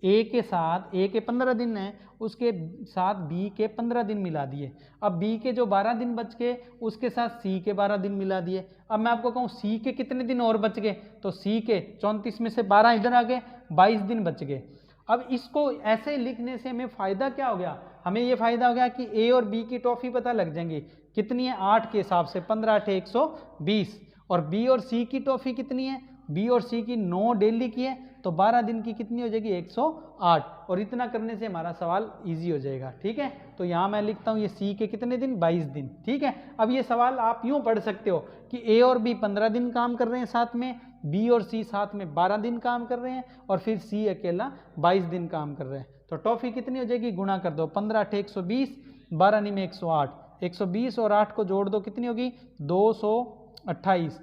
ए के साथ ए के 15 दिन है, उसके साथ बी के 15 दिन मिला दिए। अब बी के जो 12 दिन बच गए उसके साथ सी के 12 दिन मिला दिए। अब मैं आपको कहूँ सी के कितने दिन और बच गए, तो सी के 34 में से 12 इधर आ गए, 22 दिन बच गए। अब इसको ऐसे लिखने से हमें फ़ायदा क्या हो गया, हमें ये फ़ायदा हो गया कि ए और बी की टॉफ़ी पता लग जाएंगी कितनी है 8 के हिसाब से, 15 8 120, और बी और सी की टॉफ़ी कितनी है, बी और सी की 9 डेली की है, तो 12 दिन की कितनी हो जाएगी 108, और इतना करने से हमारा सवाल इजी हो जाएगा। ठीक है, तो यहाँ मैं लिखता हूँ ये सी के कितने दिन 22 दिन। ठीक है, अब ये सवाल आप यूँ पढ़ सकते हो कि ए और बी 15 दिन काम कर रहे हैं साथ में, बी और सी साथ में 12 दिन काम कर रहे हैं, और फिर सी अकेला 22 दिन काम कर रहे हैं। तो टॉफी कितनी हो जाएगी, गुणा कर दो, 15 8 120, 12 नी में 108, 120 और 8 को जोड़ दो कितनी होगी 228।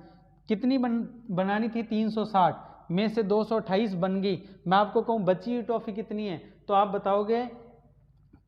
कितनी बनानी थी 360 में से 228 बन गई। मैं आपको कहूँ बची हुई टॉफी कितनी है, तो आप बताओगे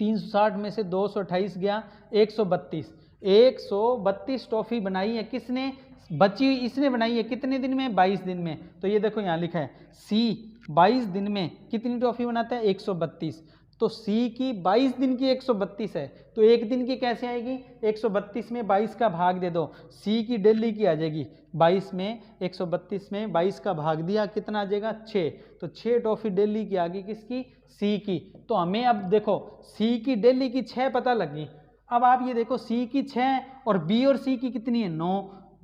360 में से 228 गया 132। 132 टॉफी बनाई है किसने, बची हुई इसने बनाई है कितने दिन में 22 दिन में। तो ये देखो यहाँ लिखा है सी 22 दिन में कितनी टॉफी बनाता है 132, तो सी की 22 दिन की 132 है, तो एक दिन की कैसे आएगी 132 में 22 का भाग दे दो, सी की डेली की आ जाएगी 22 में 132 में 22 का भाग दिया कितना आ जाएगा 6, तो 6 टॉफी डेली की आ गई किसकी सी की। तो हमें अब देखो सी की डेली की 6 पता लगी। अब आप ये देखो सी की 6 और बी और सी की कितनी है 9,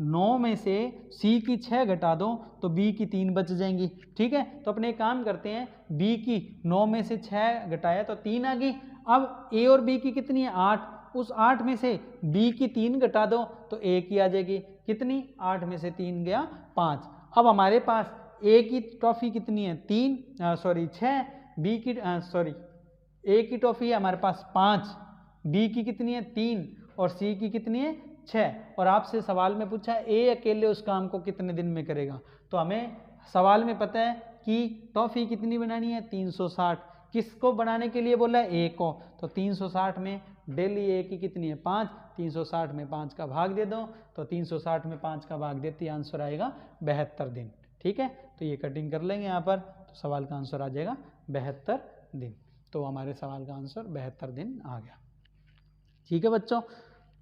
9 में से सी की 6 घटा दो तो बी की 3 बच जाएंगी। ठीक है, तो अपने काम करते हैं, बी की 9 में से 6 घटाया तो 3 आ गई। अब ए और बी की कितनी है 8, उस 8 में से बी की 3 घटा दो तो ए की आ जाएगी कितनी, 8 में से 3 गया 5। अब हमारे पास ए की टॉफी कितनी है 6, बी की ए की टॉफी है हमारे पास 5, बी की कितनी है 3 और सी की कितनी है 6। और आपसे सवाल में पूछा ए अकेले उस काम को कितने दिन में करेगा, तो हमें सवाल में पता है कि टॉफी कितनी बनानी है 360, किसको बनाने के लिए बोला है ए को, तो 360 में डेली ए की कितनी है 5, 360 में 5 का भाग दे दो, तो 360 में 5 का भाग देते आंसर आएगा 72 दिन। ठीक है, तो ये कटिंग कर लेंगे यहाँ पर, तो सवाल का आंसर आ जाएगा 72 दिन। तो हमारे सवाल का आंसर 72 दिन आ गया। ठीक है बच्चों,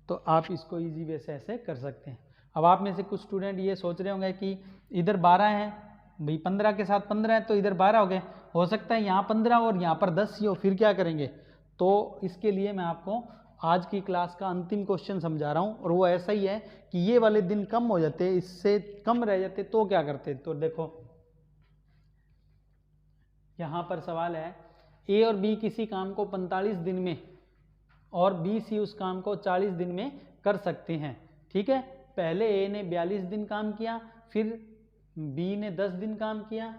तो आप इसको इजी वे से ऐसे कर सकते हैं। अब आप में से कुछ स्टूडेंट ये सोच रहे होंगे कि इधर 12 है भाई, 15 के साथ 15 है तो इधर 12 हो गए, हो सकता है यहाँ 15 और यहाँ पर 10 ही हो, फिर क्या करेंगे। तो इसके लिए मैं आपको आज की क्लास का अंतिम क्वेश्चन समझा रहा हूँ, और वो ऐसा ही है कि ये वाले दिन कम हो जाते, इससे कम रह जाते तो क्या करते। तो देखो यहाँ पर सवाल है ए और बी किसी काम को 45 दिन में और बी सी उस काम को 40 दिन में कर सकते हैं। ठीक है, पहले ए ने 42 दिन काम किया, फिर बी ने 10 दिन काम किया,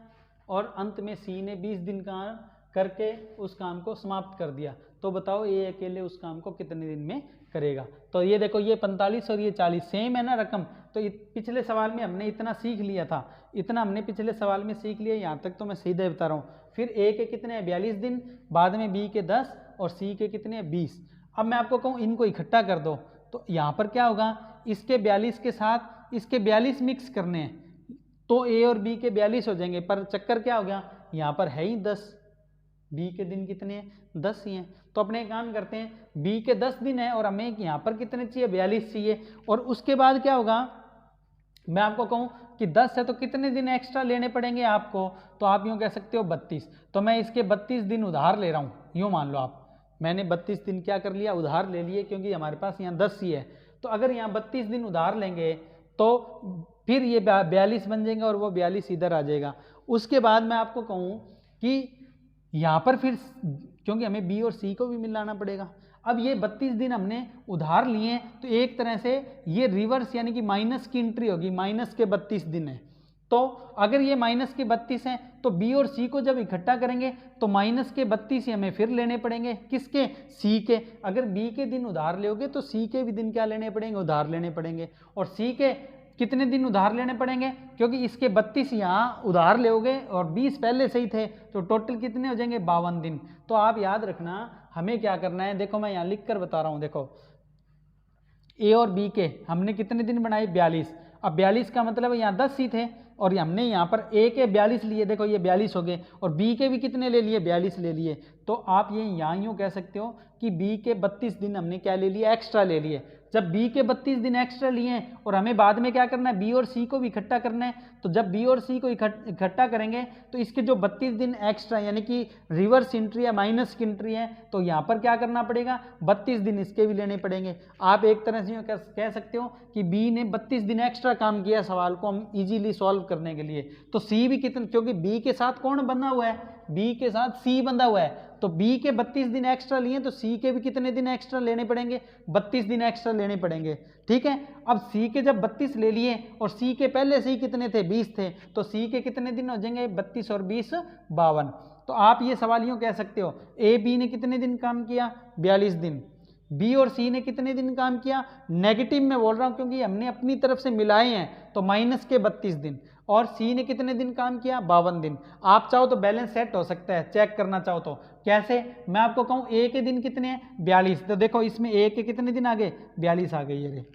और अंत में सी ने 20 दिन काम करके उस काम को समाप्त कर दिया। तो बताओ ए अकेले उस काम को कितने दिन में करेगा। तो ये देखो ये 45 और ये 40 सेम है ना रकम, तो पिछले सवाल में हमने इतना सीख लिया था, इतना हमने पिछले सवाल में सीख लिया, यहाँ तक तो मैं सीधे बता रहा हूँ। फिर ए के कितने हैं 42 दिन, बाद में बी के 10 और सी के कितने हैं 20। अब मैं आपको कहूँ इनको इकट्ठा कर दो, तो यहाँ पर क्या होगा, इसके 42 के साथ इसके 42 मिक्स करने हैं, तो ए और बी के 42 हो जाएंगे। पर चक्कर क्या हो गया, यहाँ पर है ही 10, बी के दिन कितने हैं 10 ही हैं। तो अपने काम करते हैं, बी के 10 दिन है और हमें यहाँ पर कितने चाहिए 42 चाहिए। और उसके बाद क्या होगा, मैं आपको कहूँ कि 10 है तो कितने दिन एक्स्ट्रा लेने पड़ेंगे आपको, तो आप यूँ कह सकते हो 32। तो मैं इसके 32 दिन उधार ले रहा हूँ, यूँ मान लो आप, मैंने 32 दिन क्या कर लिया उधार ले लिए, क्योंकि हमारे पास यहाँ 10 ही है। तो अगर यहाँ 32 दिन उधार लेंगे तो फिर ये 42 बन जाएगा और वो 42 इधर आ जाएगा। उसके बाद मैं आपको कहूँ कि यहाँ पर फिर क्योंकि हमें बी और सी को भी मिलाना पड़ेगा। अब ये 32 दिन हमने उधार लिए हैं, तो एक तरह से ये रिवर्स यानी कि माइनस की एंट्री होगी, माइनस के 32 दिन है। तो अगर ये माइनस के 32 हैं तो बी और सी को जब इकट्ठा करेंगे तो माइनस के 32 ही हमें फिर लेने पड़ेंगे, किसके सी के। अगर बी के दिन उधार लोगे तो सी के भी दिन क्या लेने पड़ेंगे उधार लेने पड़ेंगे, और सी के कितने दिन उधार लेने पड़ेंगे, क्योंकि इसके 32 यहाँ उधार लोगे और 20 पहले से ही थे, तो टोटल कितने हो जाएंगे 52 दिन। तो आप याद रखना हमें क्या करना है, देखो मैं यहाँ लिख कर बता रहा हूँ, देखो ए और बी के हमने कितने दिन बनाए 42। अब 42 का मतलब यहाँ 10 ही थे और हमने यहाँ पर ए के 42 लिए, देखो ये 42 हो गए, और बी के भी कितने ले लिए 42 ले लिए। तो आप ये यहाँ यूँ कह सकते हो कि बी के 32 दिन हमने क्या ले लिए एक्स्ट्रा ले लिए। जब बी के 32 दिन एक्स्ट्रा लिए हैं और हमें बाद में क्या करना है, बी और सी को भी इकट्ठा करना है, तो जब बी और सी को इकट्ठा करेंगे तो इसके जो 32 दिन एक्स्ट्रा यानी कि रिवर्स एंट्री या माइनस की एंट्री है, तो यहाँ पर क्या करना पड़ेगा, 32 दिन इसके भी लेने पड़ेंगे। आप एक तरह से कह सकते हो कि बी ने 32 दिन एक्स्ट्रा काम किया सवाल को हम इजीली सॉल्व करने के लिए। तो सी भी कितने, क्योंकि बी के साथ कौन बंधा हुआ है, बी के साथ सी बंधा हुआ है, तो बी के 32 दिन एक्स्ट्रा लिए तो सी के भी कितने दिन एक्स्ट्रा लेने पड़ेंगे, 32 दिन एक्स्ट्रा लेने पड़ेंगे। ठीक है, अब सी के जब 32 ले लिए और सी के पहले से ही कितने थे, 20 थे, तो सी के कितने दिन हो जाएंगे, 32 और 20 52। तो आप ये सवाल यूँ कह सकते हो, ए बी ने कितने दिन काम किया, 42 दिन, बी और सी ने कितने दिन काम किया, नेगेटिव में बोल रहा हूँ क्योंकि हमने अपनी तरफ से मिलाए हैं, तो माइनस के 32 दिन, और सी ने कितने दिन काम किया, 52 दिन। आप चाहो तो बैलेंस सेट हो सकता है, चेक करना चाहो तो कैसे, मैं आपको कहूँ ए के दिन कितने हैं, 42, तो देखो इसमें ए के कितने दिन आ गए, 42 आ गए ये।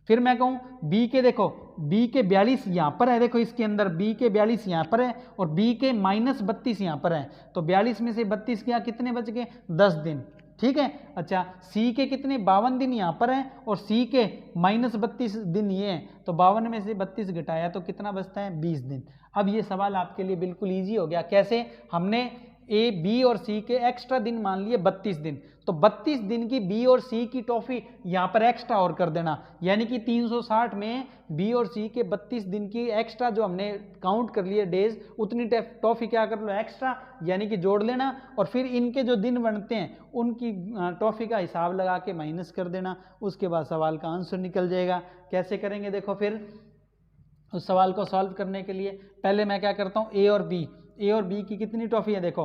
फिर मैं कहूँ बी के, देखो बी के 42 यहाँ पर है, देखो इसके अंदर बी के 42 यहाँ पर है और बी के -32 यहाँ पर है, तो 42 में से 32 क्या, कितने बच गए, 10 दिन। ठीक है, अच्छा सी के कितने, 52 दिन यहाँ पर हैं और सी के -32 दिन ये हैं, तो 52 में से 32 घटाया तो कितना बचता है, 20 दिन। अब ये सवाल आपके लिए बिल्कुल इजी हो गया। कैसे, हमने ए बी और सी के एक्स्ट्रा दिन मान लिए 32 दिन, तो 32 दिन की बी और सी की टॉफी यहाँ पर एक्स्ट्रा और कर देना, यानी कि 360 में बी और सी के 32 दिन की एक्स्ट्रा जो हमने काउंट कर लिए डेज, उतनी टॉफी क्या कर लो, एक्स्ट्रा, यानी कि जोड़ लेना, और फिर इनके जो दिन बनते हैं उनकी टॉफी का हिसाब लगा के माइनस कर देना, उसके बाद सवाल का आंसर निकल जाएगा। कैसे करेंगे, देखो फिर उस सवाल को सॉल्व करने के लिए पहले मैं क्या करता हूँ, ए और बी की कितनी टॉफी है, देखो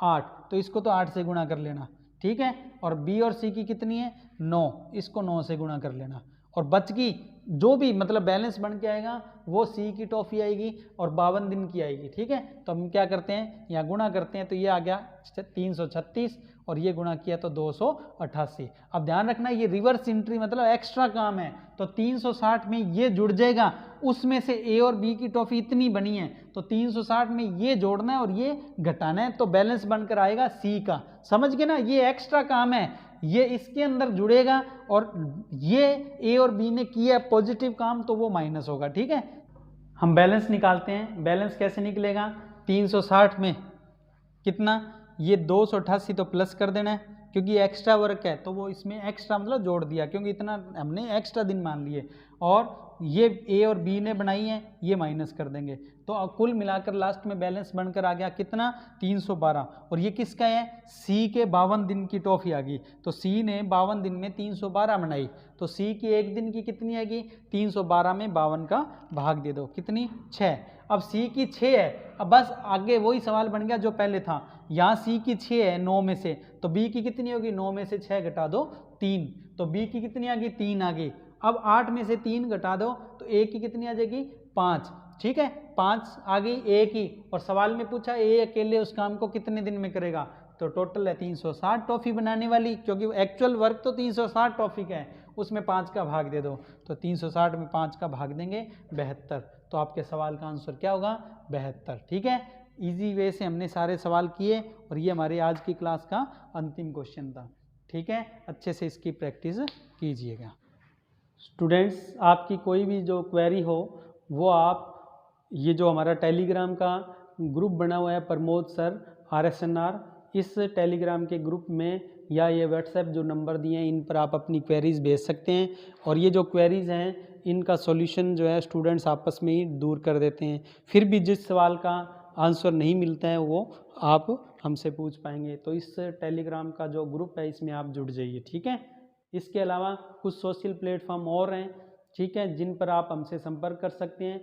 8, तो इसको तो 8 से गुणा कर लेना। ठीक है, और बी और सी की कितनी है, 9, इसको 9 से गुणा कर लेना, और बच की जो भी मतलब बैलेंस बन के आएगा वो सी की टॉफी आएगी और 52 दिन की आएगी। ठीक है, तो हम क्या करते हैं, यहाँ गुणा करते हैं, तो ये आ गया 336 और ये गुणा किया तो 288। अब ध्यान रखना ये रिवर्स एंट्री मतलब एक्स्ट्रा काम है, तो 360 में ये जुड़ जाएगा, उसमें से ए और बी की टॉफी इतनी बनी है, तो 360 में ये जोड़ना है और ये घटाना है, तो बैलेंस बनकर आएगा सी का। समझ गए ना, ये एक्स्ट्रा काम है, ये इसके अंदर जुड़ेगा और ये ए और बी ने किया पॉजिटिव काम तो वो माइनस होगा। ठीक है, हम बैलेंस निकालते हैं। बैलेंस कैसे निकलेगा, 360 में कितना, ये 288 तो प्लस कर देना है क्योंकि एक्स्ट्रा वर्क है, तो वो इसमें एक्स्ट्रा मतलब जोड़ दिया क्योंकि इतना हमने एक्स्ट्रा दिन मान लिए, और ये ए और बी ने बनाई है, ये माइनस कर देंगे, तो कुल मिलाकर लास्ट में बैलेंस बनकर आ गया कितना, 312। और ये किसका है, सी के 52 दिन की टॉफी आ गई, तो सी ने 52 दिन में 312 बनाई, तो सी की एक दिन की कितनी आएगी, 312 में 52 का भाग दे दो, कितनी, 6। अब सी की 6 है, अब बस आगे वही सवाल बन गया जो पहले था, यहाँ सी की 6 है 9 में से, तो बी की कितनी होगी, 9 में से 6 घटा दो 3, तो बी की कितनी आ गई, 3 आ गई। अब 8 में से 3 घटा दो तो ए की कितनी आ जाएगी, 5। ठीक है, 5 आ गई ए की, और सवाल में पूछा ए अकेले उस काम को कितने दिन में करेगा, तो टोटल है 360 टॉफी बनाने वाली, क्योंकि एक्चुअल वर्क तो 360 टॉफी का है, उसमें 5 का भाग दे दो, तो 360 में 5 का भाग देंगे 72, तो आपके सवाल का आंसर क्या होगा, 72। ठीक है, इजी वे से हमने सारे सवाल किए और ये हमारे आज की क्लास का अंतिम क्वेश्चन था। ठीक है, अच्छे से इसकी प्रैक्टिस कीजिएगा। स्टूडेंट्स, आपकी कोई भी जो क्वेरी हो वो आप ये जो हमारा टेलीग्राम का ग्रुप बना हुआ है प्रमोद सर RSNR, इस टेलीग्राम के ग्रुप में या ये व्हाट्सएप जो नंबर दिए हैं इन पर आप अपनी क्वेरीज़ भेज सकते हैं, और ये जो क्वेरीज़ हैं इनका सॉल्यूशन जो है स्टूडेंट्स आपस में ही दूर कर देते हैं। फिर भी जिस सवाल का आंसर नहीं मिलता है वो आप हमसे पूछ पाएंगे, तो इस टेलीग्राम का जो ग्रुप है इसमें आप जुड़ जाइए। ठीक है, इसके अलावा कुछ सोशल प्लेटफॉर्म और हैं, ठीक है, जिन पर आप हमसे संपर्क कर सकते हैं।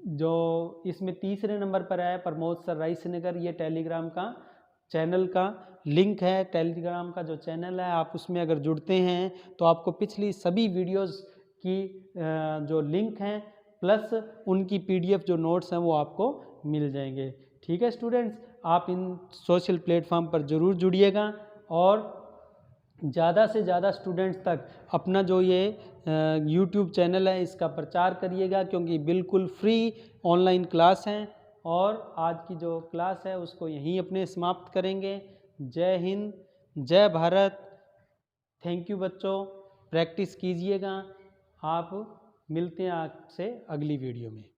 जो इसमें तीसरे नंबर पर है प्रमोद सर रायसनगर, ये टेलीग्राम का चैनल का लिंक है। टेलीग्राम का जो चैनल है आप उसमें अगर जुड़ते हैं तो आपको पिछली सभी वीडियोस की जो लिंक हैं प्लस उनकी PDF जो नोट्स हैं वो आपको मिल जाएंगे। ठीक है स्टूडेंट्स, आप इन सोशल प्लेटफॉर्म पर ज़रूर जुड़िएगा और ज़्यादा से ज़्यादा स्टूडेंट्स तक अपना जो ये YouTube चैनल है इसका प्रचार करिएगा, क्योंकि बिल्कुल फ्री ऑनलाइन क्लास हैं। और आज की जो क्लास है उसको यहीं अपने समाप्त करेंगे। जय हिंद, जय भारत, थैंक यू बच्चों। प्रैक्टिस कीजिएगा। आप मिलते हैं आपसे अगली वीडियो में।